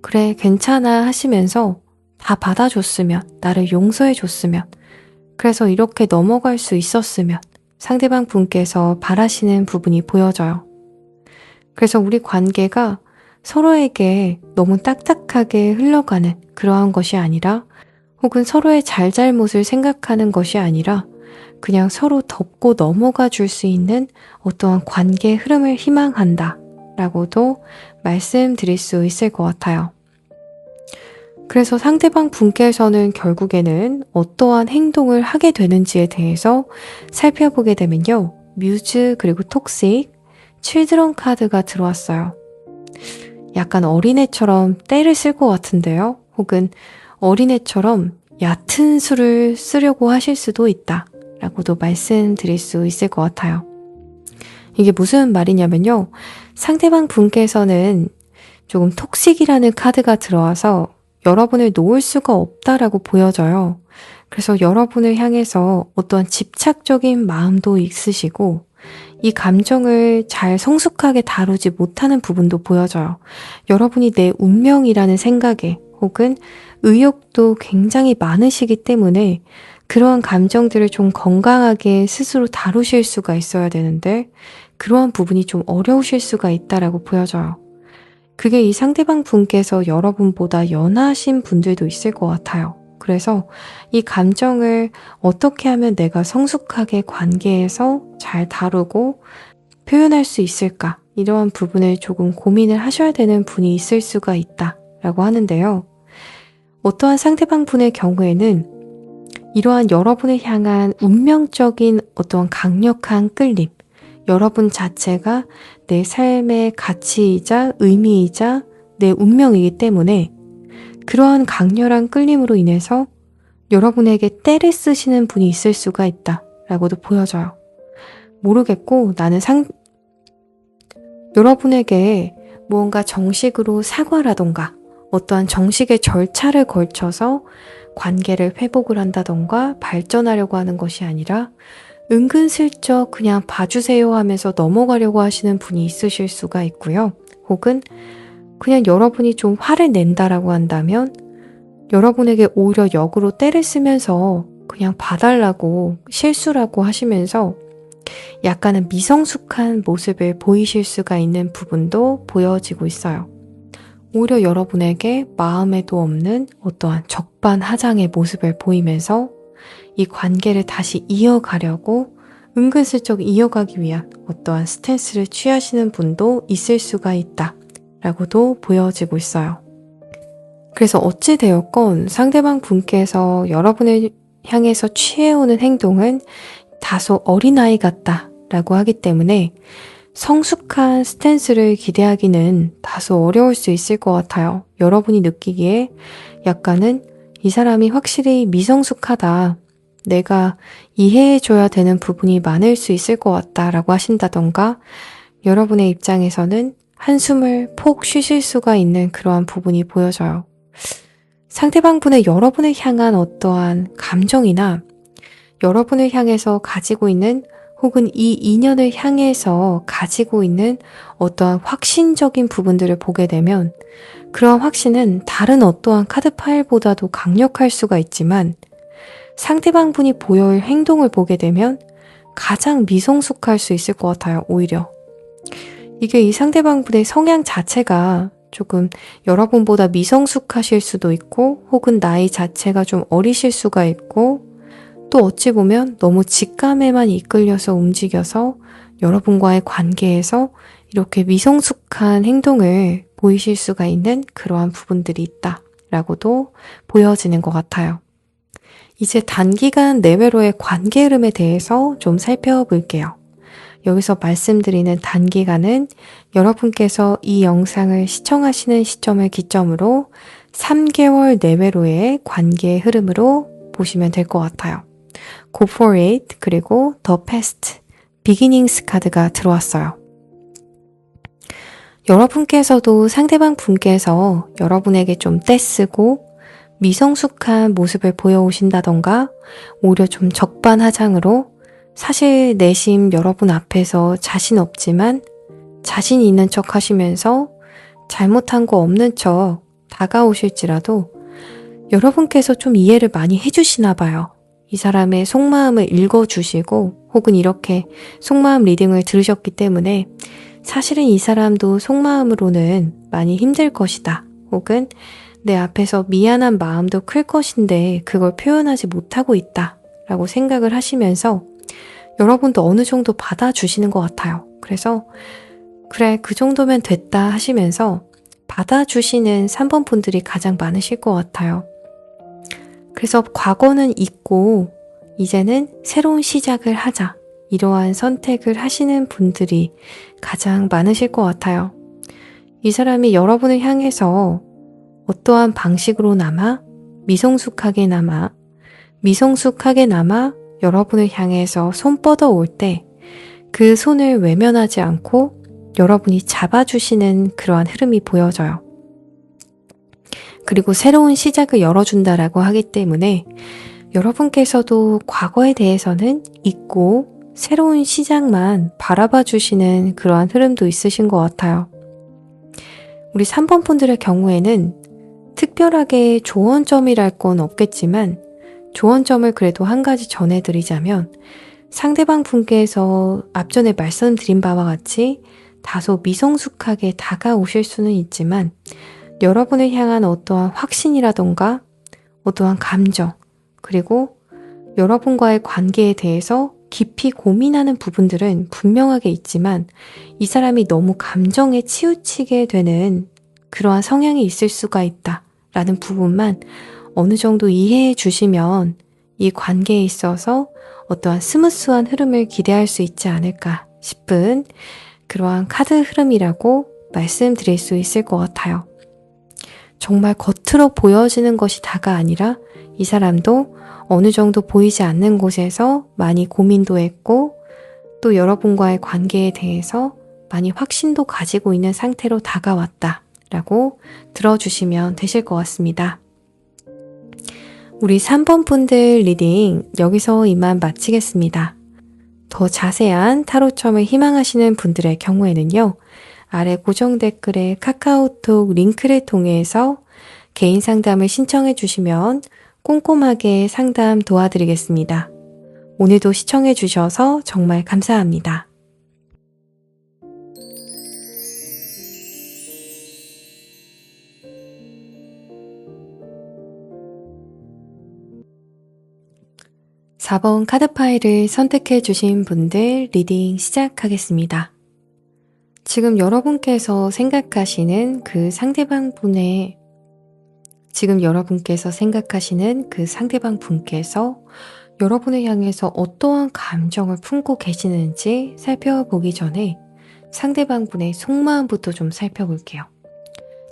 S1: 그래 괜찮아 하시면서 다 받아줬으면, 나를 용서해줬으면, 그래서 이렇게 넘어갈 수 있었으면 상대방 분께서 바라시는 부분이 보여져요. 그래서 우리 관계가 서로에게 너무 딱딱하게 흘러가는 그러한 것이 아니라, 혹은 서로의 잘잘못을 생각하는 것이 아니라 그냥 서로 덮고 넘어가 줄 수 있는 어떠한 관계 흐름을 희망한다 라고도 말씀드릴 수 있을 것 같아요. 그래서 상대방 분께서는 결국에는 어떠한 행동을 하게 되는지에 대해서 살펴보게 되면요, 뮤즈 그리고 톡식, 칠드런 카드가 들어왔어요. 약간 어린애처럼 떼를 쓸 것 같은데요. 혹은 어린애처럼 얕은 수를 쓰려고 하실 수도 있다 라고도 말씀드릴 수 있을 것 같아요. 이게 무슨 말이냐면요, 상대방 분께서는 조금 톡식이라는 카드가 들어와서 여러분을 놓을 수가 없다라고 보여져요. 그래서 여러분을 향해서 어떠한 집착적인 마음도 있으시고, 이 감정을 잘 성숙하게 다루지 못하는 부분도 보여져요. 여러분이 내 운명이라는 생각에, 혹은 의욕도 굉장히 많으시기 때문에 그러한 감정들을 좀 건강하게 스스로 다루실 수가 있어야 되는데, 그러한 부분이 좀 어려우실 수가 있다라고 보여져요. 그게 이 상대방 분께서 여러분보다 연하신 분들도 있을 것 같아요. 그래서 이 감정을 어떻게 하면 내가 성숙하게 관계에서 잘 다루고 표현할 수 있을까? 이러한 부분을 조금 고민을 하셔야 되는 분이 있을 수가 있다라고 하는데요. 어떠한 상대방 분의 경우에는 이러한 여러분을 향한 운명적인 어떠한 강력한 끌림, 여러분 자체가 내 삶의 가치이자 의미이자 내 운명이기 때문에 그러한 강렬한 끌림으로 인해서 여러분에게 떼를 쓰시는 분이 있을 수가 있다라고도 보여져요. 모르겠고 나는 여러분에게 무언가 정식으로 사과라던가 어떠한 정식의 절차를 걸쳐서 관계를 회복을 한다던가 발전하려고 하는 것이 아니라 은근슬쩍 그냥 봐주세요 하면서 넘어가려고 하시는 분이 있으실 수가 있고요. 혹은 그냥 여러분이 좀 화를 낸다라고 한다면 여러분에게 오히려 역으로 떼를 쓰면서 그냥 봐달라고 실수라고 하시면서 약간은 미성숙한 모습을 보이실 수가 있는 부분도 보여지고 있어요. 오히려 여러분에게 마음에도 없는 어떠한 적반하장의 모습을 보이면서 이 관계를 다시 이어가려고 은근슬쩍 이어가기 위한 어떠한 스탠스를 취하시는 분도 있을 수가 있다 라고도 보여지고 있어요. 그래서 어찌되었건 상대방 분께서 여러분을 향해서 취해오는 행동은 다소 어린아이 같다 라고 하기 때문에 성숙한 스탠스를 기대하기는 다소 어려울 수 있을 것 같아요. 여러분이 느끼기에 약간은 이 사람이 확실히 미성숙하다. 내가 이해해줘야 되는 부분이 많을 수 있을 것 같다라고 하신다던가 여러분의 입장에서는 한숨을 폭 쉬실 수가 있는 그러한 부분이 보여져요. 상대방분의 여러분을 향한 어떠한 감정이나 여러분을 향해서 가지고 있는 혹은 이 인연을 향해서 가지고 있는 어떠한 확신적인 부분들을 보게 되면 그러한 확신은 다른 어떠한 카드 파일보다도 강력할 수가 있지만 상대방 분이 보여올 행동을 보게 되면 가장 미성숙할 수 있을 것 같아요, 오히려. 이게 이 상대방 분의 성향 자체가 조금 여러분보다 미성숙하실 수도 있고 혹은 나이 자체가 좀 어리실 수가 있고 또 어찌 보면 너무 직감에만 이끌려서 움직여서 여러분과의 관계에서 이렇게 미성숙한 행동을 보이실 수가 있는 그러한 부분들이 있다라고도 보여지는 것 같아요. 이제 단기간 내외로의 관계 흐름에 대해서 좀 살펴볼게요. 여기서 말씀드리는 단기간은 여러분께서 이 영상을 시청하시는 시점을 기점으로 3개월 내외로의 관계 흐름으로 보시면 될 것 같아요. Go for it, 그리고 The Past, Beginnings 카드가 들어왔어요. 여러분께서도 상대방 분께서 여러분에게 좀 떼쓰고 미성숙한 모습을 보여오신다던가 오히려 좀 적반하장으로 사실 내심 여러분 앞에서 자신 없지만 자신 있는 척 하시면서 잘못한 거 없는 척 다가오실지라도 여러분께서 좀 이해를 많이 해주시나 봐요. 이 사람의 속마음을 읽어주시고 혹은 이렇게 속마음 리딩을 들으셨기 때문에 사실은 이 사람도 속마음으로는 많이 힘들 것이다. 혹은 내 앞에서 미안한 마음도 클 것인데 그걸 표현하지 못하고 있다 라고 생각을 하시면서 여러분도 어느 정도 받아주시는 것 같아요. 그래서 그래 그 정도면 됐다 하시면서 받아주시는 3번 분들이 가장 많으실 것 같아요. 그래서 과거는 잊고 이제는 새로운 시작을 하자 이러한 선택을 하시는 분들이 가장 많으실 것 같아요. 이 사람이 여러분을 향해서 어떠한 방식으로나마 미성숙하게나마 여러분을 향해서 손 뻗어 올 때 그 손을 외면하지 않고 여러분이 잡아주시는 그러한 흐름이 보여져요. 그리고 새로운 시작을 열어준다라고 하기 때문에 여러분께서도 과거에 대해서는 잊고 새로운 시작만 바라봐 주시는 그러한 흐름도 있으신 것 같아요. 우리 3번 분들의 경우에는 특별하게 조언점이랄 건 없겠지만 조언점을 그래도 한 가지 전해드리자면 상대방 분께서 앞전에 말씀드린 바와 같이 다소 미성숙하게 다가오실 수는 있지만 여러분을 향한 어떠한 확신이라던가 어떠한 감정 그리고 여러분과의 관계에 대해서 깊이 고민하는 부분들은 분명하게 있지만 이 사람이 너무 감정에 치우치게 되는 그러한 성향이 있을 수가 있다라는 부분만 어느 정도 이해해 주시면 이 관계에 있어서 어떠한 스무스한 흐름을 기대할 수 있지 않을까 싶은 그러한 카드 흐름이라고 말씀드릴 수 있을 것 같아요. 정말 겉으로 보여지는 것이 다가 아니라 이 사람도 어느 정도 보이지 않는 곳에서 많이 고민도 했고 또 여러분과의 관계에 대해서 많이 확신도 가지고 있는 상태로 다가왔다라고 들어주시면 되실 것 같습니다. 우리 3번 분들 리딩 여기서 이만 마치겠습니다. 더 자세한 타로점을 희망하시는 분들의 경우에는요. 아래 고정 댓글에 카카오톡 링크를 통해서 개인 상담을 신청해 주시면 꼼꼼하게 상담 도와드리겠습니다. 오늘도 시청해 주셔서 정말 감사합니다. 4번 카드 파일을 선택해 주신 분들 리딩 시작하겠습니다. 지금 여러분께서 생각하시는 그 상대방 분께서 여러분을 향해서 어떠한 감정을 품고 계시는지 살펴보기 전에 상대방 분의 속마음부터 좀 살펴볼게요.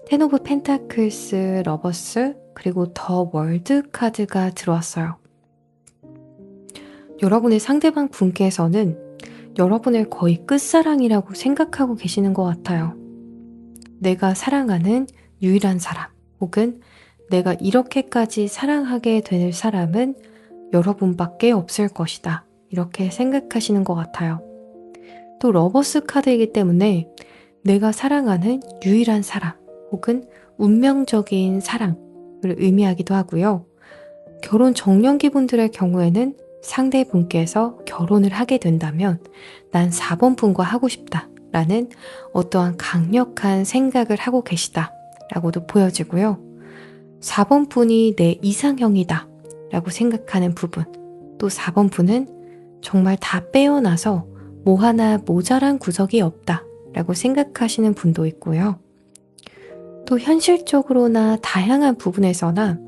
S1: 텐 오브 펜타클스, 러버스, 그리고 더 월드 카드가 들어왔어요. 여러분의 상대방 분께서는 여러분을 거의 끝사랑이라고 생각하고 계시는 것 같아요. 내가 사랑하는 유일한 사람, 혹은 내가 이렇게까지 사랑하게 될 사람은 여러분밖에 없을 것이다. 이렇게 생각하시는 것 같아요. 또 러버스 카드이기 때문에 내가 사랑하는 유일한 사람, 혹은 운명적인 사랑을 의미하기도 하고요. 결혼 정년기 분들의 경우에는 상대분께서 결혼을 하게 된다면 난 4번 분과 하고 싶다 라는 어떠한 강력한 생각을 하고 계시다 라고도 보여지고요. 4번 분이 내 이상형이다 라고 생각하는 부분, 또 4번 분은 정말 다 빼어나서 뭐 하나 모자란 구석이 없다 라고 생각하시는 분도 있고요. 또 현실적으로나 다양한 부분에서나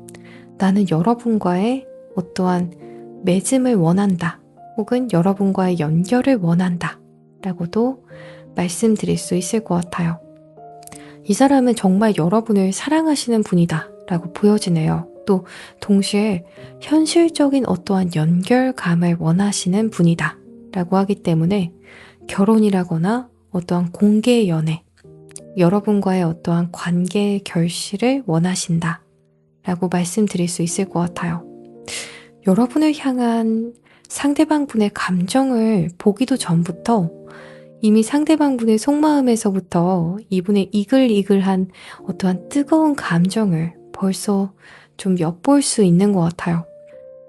S1: 나는 여러분과의 어떠한 맺음을 원한다, 혹은 여러분과의 연결을 원한다 라고도 말씀드릴 수 있을 것 같아요. 이 사람은 정말 여러분을 사랑하시는 분이다 라고 보여지네요. 또 동시에 현실적인 어떠한 연결감을 원하시는 분이다 라고 하기 때문에 결혼이라거나 어떠한 공개 연애, 여러분과의 어떠한 관계의 결실을 원하신다 라고 말씀드릴 수 있을 것 같아요. 여러분을 향한 상대방 분의 감정을 보기도 전부터 이미 상대방 분의 속마음에서부터 이분의 이글이글한 어떠한 뜨거운 감정을 벌써 좀 엿볼 수 있는 것 같아요.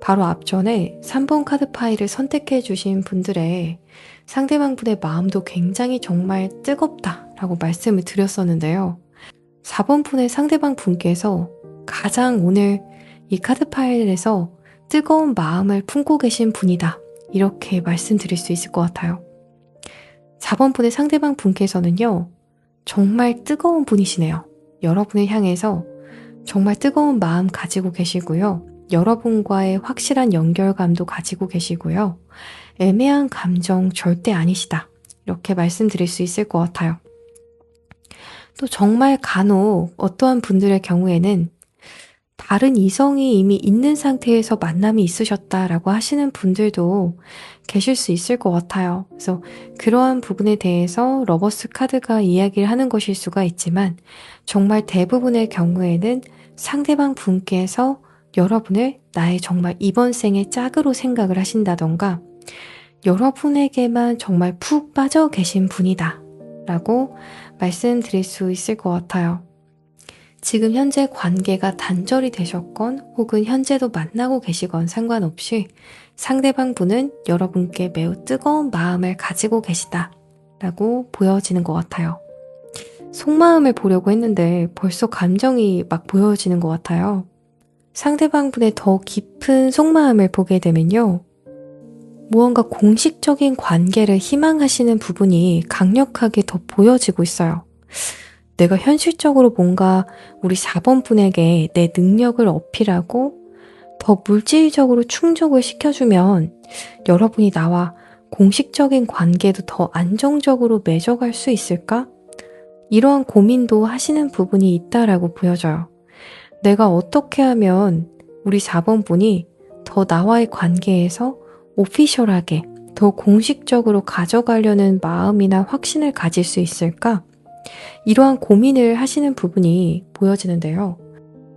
S1: 바로 앞전에 3번 카드 파일을 선택해 주신 분들의 상대방 분의 마음도 굉장히 정말 뜨겁다라고 말씀을 드렸었는데요. 4번 분의 상대방 분께서 가장 오늘 이 카드 파일에서 뜨거운 마음을 품고 계신 분이다, 이렇게 말씀드릴 수 있을 것 같아요. 4번 분의 상대방 분께서는요, 정말 뜨거운 분이시네요. 여러분을 향해서 정말 뜨거운 마음 가지고 계시고요. 여러분과의 확실한 연결감도 가지고 계시고요. 애매한 감정 절대 아니시다, 이렇게 말씀드릴 수 있을 것 같아요. 또 정말 간혹 어떠한 분들의 경우에는 다른 이성이 이미 있는 상태에서 만남이 있으셨다라고 하시는 분들도 계실 수 있을 것 같아요. 그래서 그러한 부분에 대해서 러버스 카드가 이야기를 하는 것일 수가 있지만, 정말 대부분의 경우에는 상대방 분께서 여러분을 나의 정말 이번 생의 짝으로 생각을 하신다던가 여러분에게만 정말 푹 빠져 계신 분이다 라고 말씀드릴 수 있을 것 같아요. 지금 현재 관계가 단절이 되셨건 혹은 현재도 만나고 계시건 상관없이 상대방 분은 여러분께 매우 뜨거운 마음을 가지고 계시다 라고 보여지는 것 같아요. 속마음을 보려고 했는데 벌써 감정이 막 보여지는 것 같아요. 상대방 분의 더 깊은 속마음을 보게 되면요, 무언가 공식적인 관계를 희망하시는 부분이 강력하게 더 보여지고 있어요. 내가 현실적으로 뭔가 우리 4번 분에게 내 능력을 어필하고 더 물질적으로 충족을 시켜주면 여러분이 나와 공식적인 관계도 더 안정적으로 맺어갈 수 있을까? 이러한 고민도 하시는 부분이 있다라고 보여져요. 내가 어떻게 하면 우리 4번 분이 더 나와의 관계에서 오피셜하게 더 공식적으로 가져가려는 마음이나 확신을 가질 수 있을까? 이러한 고민을 하시는 부분이 보여지는데요.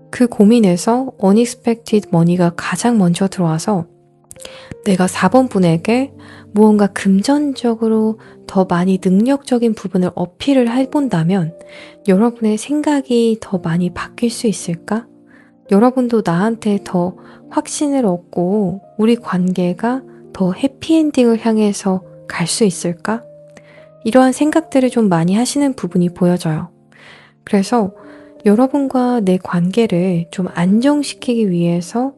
S1: 그 고민에서 unexpected money가 가장 먼저 들어와서 내가 4번 분에게 무언가 금전적으로 더 많이 능력적인 부분을 어필을 해본다면 여러분의 생각이 더 많이 바뀔 수 있을까? 여러분도 나한테 더 확신을 얻고 우리 관계가 더 해피엔딩을 향해서 갈 수 있을까? 이러한 생각들을 좀 많이 하시는 부분이 보여져요. 그래서 여러분과 내 관계를 좀 안정시키기 위해서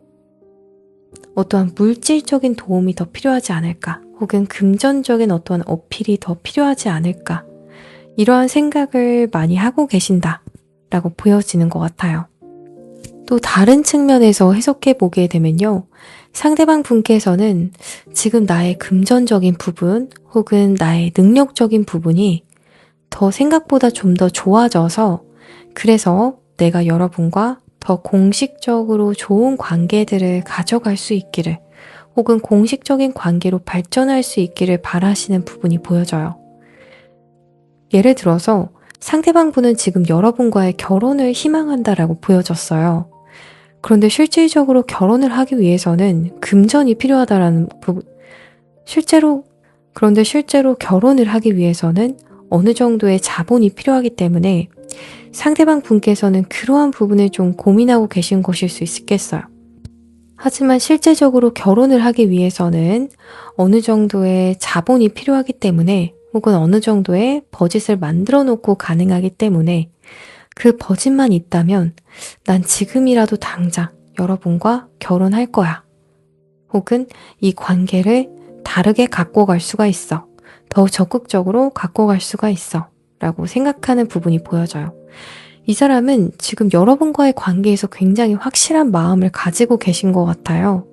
S1: 어떠한 물질적인 도움이 더 필요하지 않을까? 혹은 금전적인 어떠한 어필이 더 필요하지 않을까? 이러한 생각을 많이 하고 계신다라고 보여지는 것 같아요. 또 다른 측면에서 해석해 보게 되면요. 상대방 분께서는 지금 나의 금전적인 부분 혹은 나의 능력적인 부분이 더 생각보다 좀 더 좋아져서 그래서 내가 여러분과 더 공식적으로 좋은 관계들을 가져갈 수 있기를 혹은 공식적인 관계로 발전할 수 있기를 바라시는 부분이 보여져요. 예를 들어서 상대방 분은 지금 여러분과의 결혼을 희망한다라고 보여졌어요. 그런데 실질적으로 결혼을 하기 위해서는 금전이 필요하다라는 부분, 그런데 실제로 결혼을 하기 위해서는 어느 정도의 자본이 필요하기 때문에 상대방 분께서는 그러한 부분을 좀 고민하고 계신 것일 수 있겠어요. 하지만 실제적으로 결혼을 하기 위해서는 어느 정도의 자본이 필요하기 때문에 혹은 어느 정도의 버짓을 만들어 놓고 가능하기 때문에 그 버짓만 있다면 난 지금이라도 당장 여러분과 결혼할 거야. 혹은 이 관계를 다르게 갖고 갈 수가 있어. 더 적극적으로 갖고 갈 수가 있어. 라고 생각하는 부분이 보여져요. 이 사람은 지금 여러분과의 관계에서 굉장히 확실한 마음을 가지고 계신 것 같아요.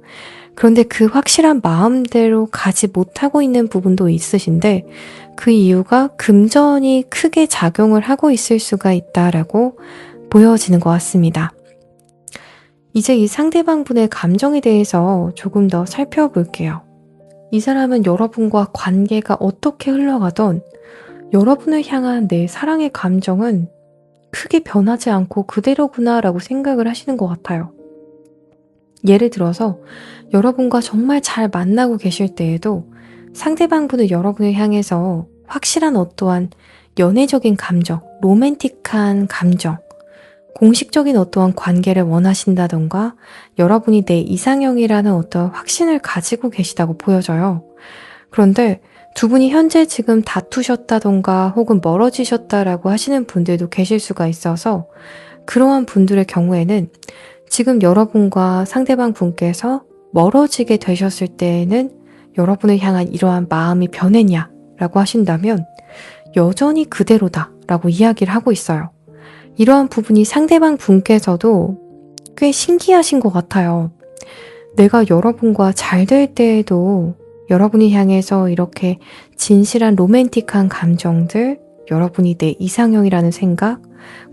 S1: 그런데 그 확실한 마음대로 가지 못하고 있는 부분도 있으신데 그 이유가 금전이 크게 작용을 하고 있을 수가 있다라고 보여지는 것 같습니다. 이제 이 상대방 분의 감정에 대해서 조금 더 살펴볼게요. 이 사람은 여러분과 관계가 어떻게 흘러가던 여러분을 향한 내 사랑의 감정은 크게 변하지 않고 그대로구나라고 생각을 하시는 것 같아요. 예를 들어서 여러분과 정말 잘 만나고 계실 때에도 상대방 분은 여러분을 향해서 확실한 어떠한 연애적인 감정, 로맨틱한 감정, 공식적인 어떠한 관계를 원하신다던가 여러분이 내 이상형이라는 어떠한 확신을 가지고 계시다고 보여져요. 그런데 두 분이 현재 지금 다투셨다던가 혹은 멀어지셨다라고 하시는 분들도 계실 수가 있어서 그러한 분들의 경우에는 지금 여러분과 상대방 분께서 멀어지게 되셨을 때에는 여러분을 향한 이러한 마음이 변했냐라고 하신다면 여전히 그대로다라고 이야기를 하고 있어요. 이러한 부분이 상대방 분께서도 꽤 신기하신 것 같아요. 내가 여러분과 잘 될 때에도 여러분이 향해서 이렇게 진실한 로맨틱한 감정들, 여러분이 내 이상형이라는 생각,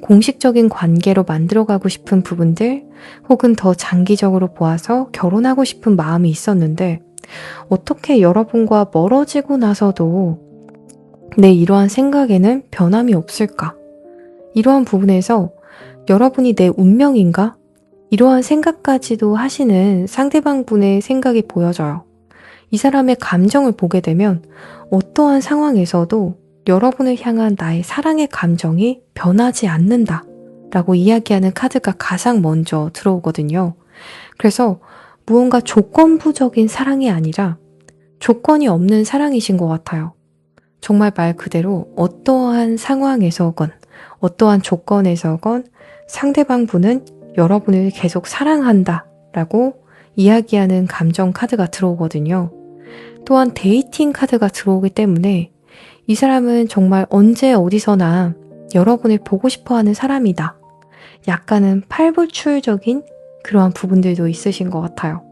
S1: 공식적인 관계로 만들어가고 싶은 부분들, 혹은 더 장기적으로 보아서 결혼하고 싶은 마음이 있었는데 어떻게 여러분과 멀어지고 나서도 내 이러한 생각에는 변함이 없을까? 이러한 부분에서 여러분이 내 운명인가? 이러한 생각까지도 하시는 상대방 분의 생각이 보여져요. 이 사람의 감정을 보게 되면 어떠한 상황에서도 여러분을 향한 나의 사랑의 감정이 변하지 않는다 라고 이야기하는 카드가 가장 먼저 들어오거든요. 그래서 무언가 조건부적인 사랑이 아니라 조건이 없는 사랑이신 것 같아요. 정말 말 그대로 어떠한 상황에서건 어떠한 조건에서건 상대방 분은 여러분을 계속 사랑한다 라고 이야기하는 감정 카드가 들어오거든요. 또한 데이팅 카드가 들어오기 때문에 이 사람은 정말 언제 어디서나 여러분을 보고 싶어 하는 사람이다. 약간은 팔불출적인 그러한 부분들도 있으신 것 같아요.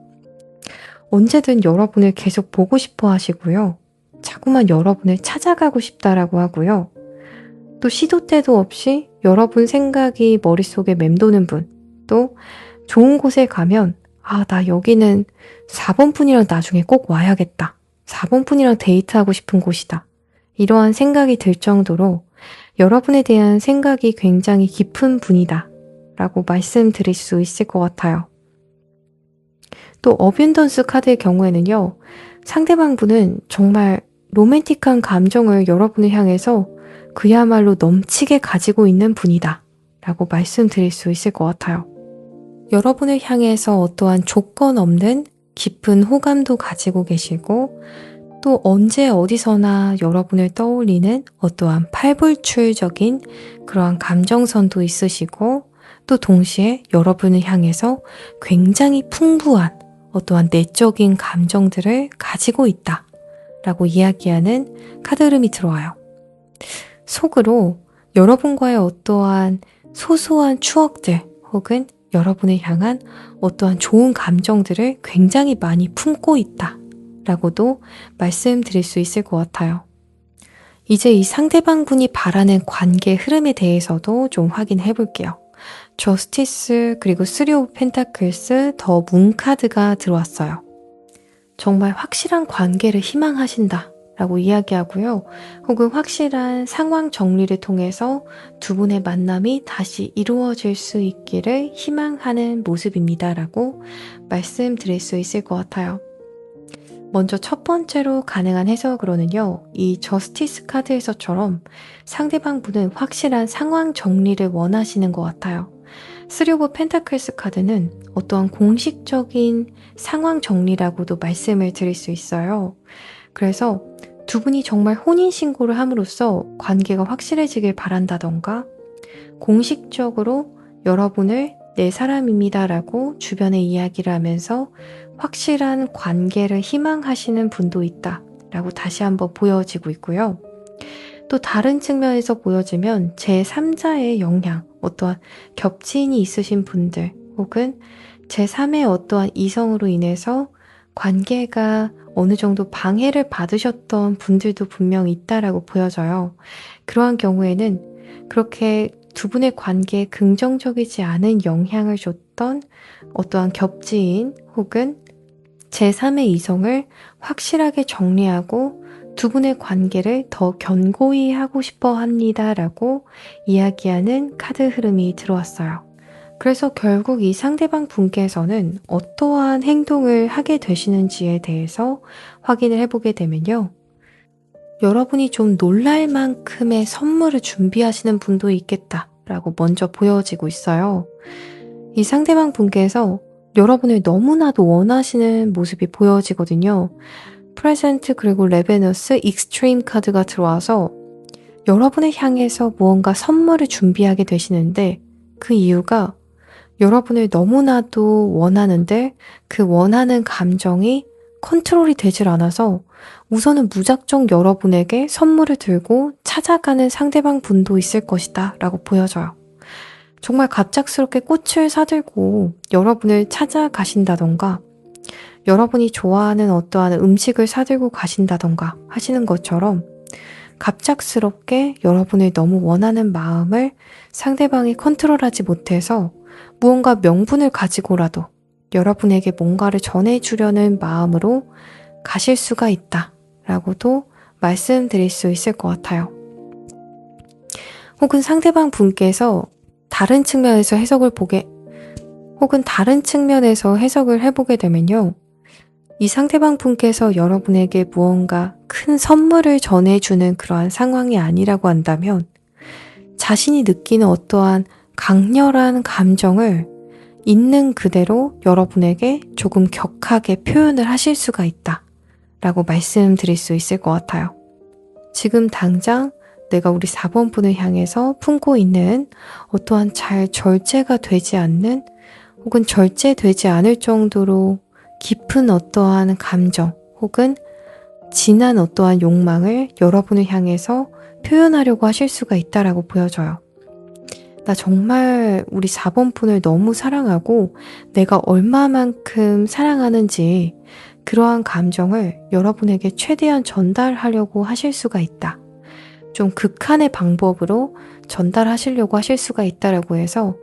S1: 언제든 여러분을 계속 보고 싶어 하시고요. 자꾸만 여러분을 찾아가고 싶다라고 하고요. 또 시도 때도 없이 여러분 생각이 머릿속에 맴도는 분, 또 좋은 곳에 가면 나 여기는 4번 분이랑 나중에 꼭 와야겠다. 4번 분이랑 데이트하고 싶은 곳이다. 이러한 생각이 들 정도로 여러분에 대한 생각이 굉장히 깊은 분이다 라고 말씀드릴 수 있을 것 같아요. 또 어뷸던스 카드의 경우에는요. 상대방 분은 정말 로맨틱한 감정을 여러분을 향해서 그야말로 넘치게 가지고 있는 분이다 라고 말씀드릴 수 있을 것 같아요. 여러분을 향해서 어떠한 조건 없는 깊은 호감도 가지고 계시고 또 언제 어디서나 여러분을 떠올리는 어떠한 팔불출적인 그러한 감정선도 있으시고 또 동시에 여러분을 향해서 굉장히 풍부한 어떠한 내적인 감정들을 가지고 있다 라고 이야기하는 카드 흐름이 들어와요. 속으로 여러분과의 어떠한 소소한 추억들 혹은 여러분을 향한 어떠한 좋은 감정들을 굉장히 많이 품고 있다 라고도 말씀드릴 수 있을 것 같아요. 이제 이 상대방분이 바라는 관계 흐름에 대해서도 좀 확인해 볼게요. 저스티스 그리고 3 오브 펜타클스 더 문 카드가 들어왔어요. 정말 확실한 관계를 희망하신다 라고 이야기하고요. 혹은 확실한 상황 정리를 통해서 두 분의 만남이 다시 이루어질 수 있기를 희망하는 모습입니다 라고 말씀드릴 수 있을 것 같아요. 먼저 첫 번째로 가능한 해석으로는요. 이 저스티스 카드에서처럼 상대방 분은 확실한 상황 정리를 원하시는 것 같아요. 3 오브 펜타클스 카드는 어떠한 공식적인 상황 정리라고도 말씀을 드릴 수 있어요. 그래서 두 분이 정말 혼인신고를 함으로써 관계가 확실해지길 바란다던가 공식적으로 여러분을 내 사람입니다 라고 주변에 이야기를 하면서 확실한 관계를 희망하시는 분도 있다 라고 다시 한번 보여지고 있고요. 또 다른 측면에서 보여지면 제3자의 영향, 어떠한 겹치인이 있으신 분들 혹은 제3의 어떠한 이성으로 인해서 관계가 어느 정도 방해를 받으셨던 분들도 분명히 있다라고 보여져요. 그러한 경우에는 그렇게 두 분의 관계에 긍정적이지 않은 영향을 줬던 어떠한 겹지인 혹은 제3의 이성을 확실하게 정리하고 두 분의 관계를 더 견고히 하고 싶어 합니다 라고 이야기하는 카드 흐름이 들어왔어요. 그래서 결국 이 상대방 분께서는 어떠한 행동을 하게 되시는지에 대해서 확인을 해보게 되면요. 여러분이 좀 놀랄 만큼의 선물을 준비하시는 분도 있겠다라고 먼저 보여지고 있어요. 이 상대방 분께서 여러분을 너무나도 원하시는 모습이 보여지거든요. 프레젠트 그리고 레베너스 익스트림 카드가 들어와서 여러분을 향해서 무언가 선물을 준비하게 되시는데 그 이유가 여러분을 너무나도 원하는데 그 원하는 감정이 컨트롤이 되질 않아서 우선은 무작정 여러분에게 선물을 들고 찾아가는 상대방 분도 있을 것이다 라고 보여져요. 정말 갑작스럽게 꽃을 사들고 여러분을 찾아가신다던가 여러분이 좋아하는 어떠한 음식을 사들고 가신다던가 하시는 것처럼 갑작스럽게 여러분을 너무 원하는 마음을 상대방이 컨트롤하지 못해서 무언가 명분을 가지고라도 여러분에게 뭔가를 전해주려는 마음으로 가실 수가 있다 라고도 말씀드릴 수 있을 것 같아요. 혹은 상대방 분께서 다른 측면에서 해석을 해보게 되면요. 이 상대방 분께서 여러분에게 무언가 큰 선물을 전해주는 그러한 상황이 아니라고 한다면 자신이 느끼는 어떠한 강렬한 감정을 있는 그대로 여러분에게 조금 격하게 표현을 하실 수가 있다 라고 말씀드릴 수 있을 것 같아요. 지금 당장 내가 우리 4번 분을 향해서 품고 있는 어떠한 잘 절제가 되지 않는 혹은 절제되지 않을 정도로 깊은 어떠한 감정 혹은 진한 어떠한 욕망을 여러분을 향해서 표현하려고 하실 수가 있다라고 보여져요. 나 정말 우리 4번 분을 너무 사랑하고 내가 얼마만큼 사랑하는지 그러한 감정을 여러분에게 최대한 전달하려고 하실 수가 있다. 좀 극한의 방법으로 전달하시려고 하실 수가 있다라고 해서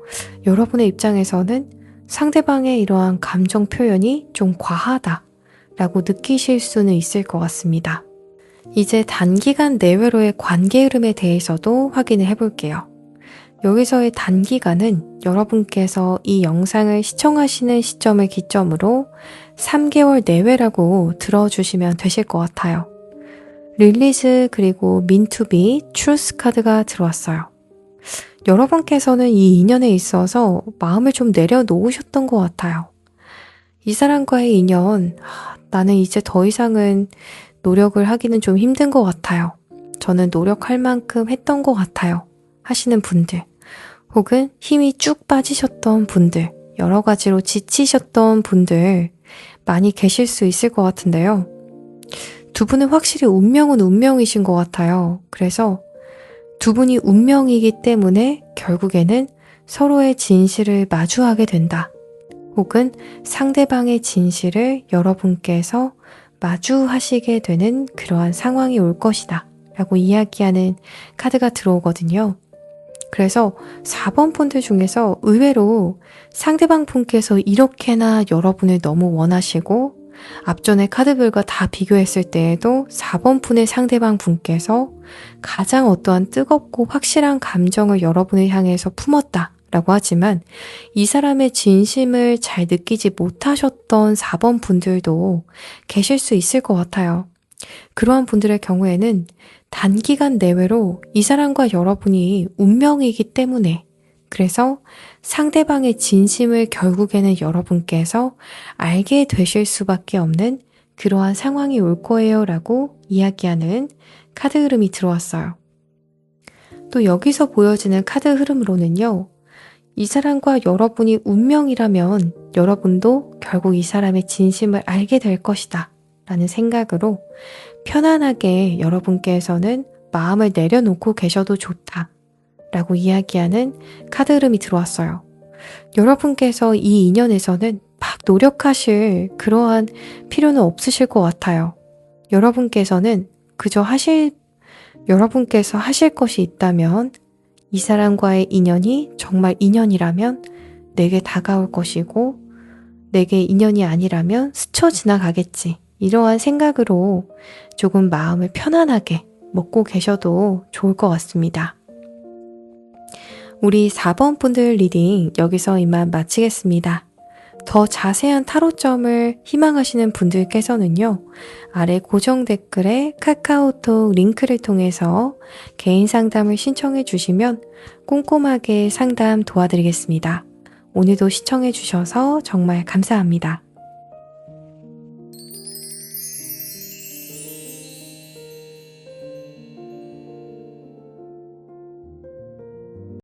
S1: 여러분의 입장에서는 상대방의 이러한 감정 표현이 좀 과하다라고 느끼실 수는 있을 것 같습니다. 이제 단기간 내외로의 관계 흐름에 대해서도 확인을 해볼게요. 여기서의 단기간은 여러분께서 이 영상을 시청하시는 시점을 기점으로 3개월 내외라고 들어주시면 되실 것 같아요. 릴리즈 그리고 민투비 트루스 카드가 들어왔어요. 여러분께서는 이 인연에 있어서 마음을 좀 내려놓으셨던 것 같아요. 이 사람과의 인연, 나는 이제 더 이상은 노력을 하기는 좀 힘든 것 같아요. 저는 노력할 만큼 했던 것 같아요. 하시는 분들, 혹은 힘이 쭉 빠지셨던 분들, 여러 가지로 지치셨던 분들 많이 계실 수 있을 것 같은데요. 두 분은 확실히 운명은 운명이신 것 같아요. 그래서 두 분이 운명이기 때문에 결국에는 서로의 진실을 마주하게 된다. 혹은 상대방의 진실을 여러분께서 마주하시게 되는 그러한 상황이 올 것이다. 라고 이야기하는 카드가 들어오거든요. 그래서 4번 분들 중에서 의외로 상대방 분께서 이렇게나 여러분을 너무 원하시고 앞전의 카드들과 다 비교했을 때에도 4번 분의 상대방 분께서 가장 어떠한 뜨겁고 확실한 감정을 여러분을 향해서 품었다 라고 하지만 이 사람의 진심을 잘 느끼지 못하셨던 4번 분들도 계실 수 있을 것 같아요. 그러한 분들의 경우에는 단기간 내외로 이 사람과 여러분이 운명이기 때문에 그래서 상대방의 진심을 결국에는 여러분께서 알게 되실 수밖에 없는 그러한 상황이 올 거예요 라고 이야기하는 카드 흐름이 들어왔어요. 또 여기서 보여지는 카드 흐름으로는요. 이 사람과 여러분이 운명이라면 여러분도 결국 이 사람의 진심을 알게 될 것이다 라는 생각으로 편안하게 여러분께서는 마음을 내려놓고 계셔도 좋다 라고 이야기하는 카드 흐름이 들어왔어요. 여러분께서 이 인연에서는 막 노력하실 그러한 필요는 없으실 것 같아요. 여러분께서는 그저 여러분께서 하실 것이 있다면 이 사람과의 인연이 정말 인연이라면 내게 다가올 것이고 내게 인연이 아니라면 스쳐 지나가겠지. 이러한 생각으로 조금 마음을 편안하게 먹고 계셔도 좋을 것 같습니다. 우리 4번 분들 리딩 여기서 이만 마치겠습니다. 더 자세한 타로점을 희망하시는 분들께서는요. 아래 고정 댓글에 카카오톡 링크를 통해서 개인 상담을 신청해 주시면 꼼꼼하게 상담 도와드리겠습니다. 오늘도 시청해 주셔서 정말 감사합니다.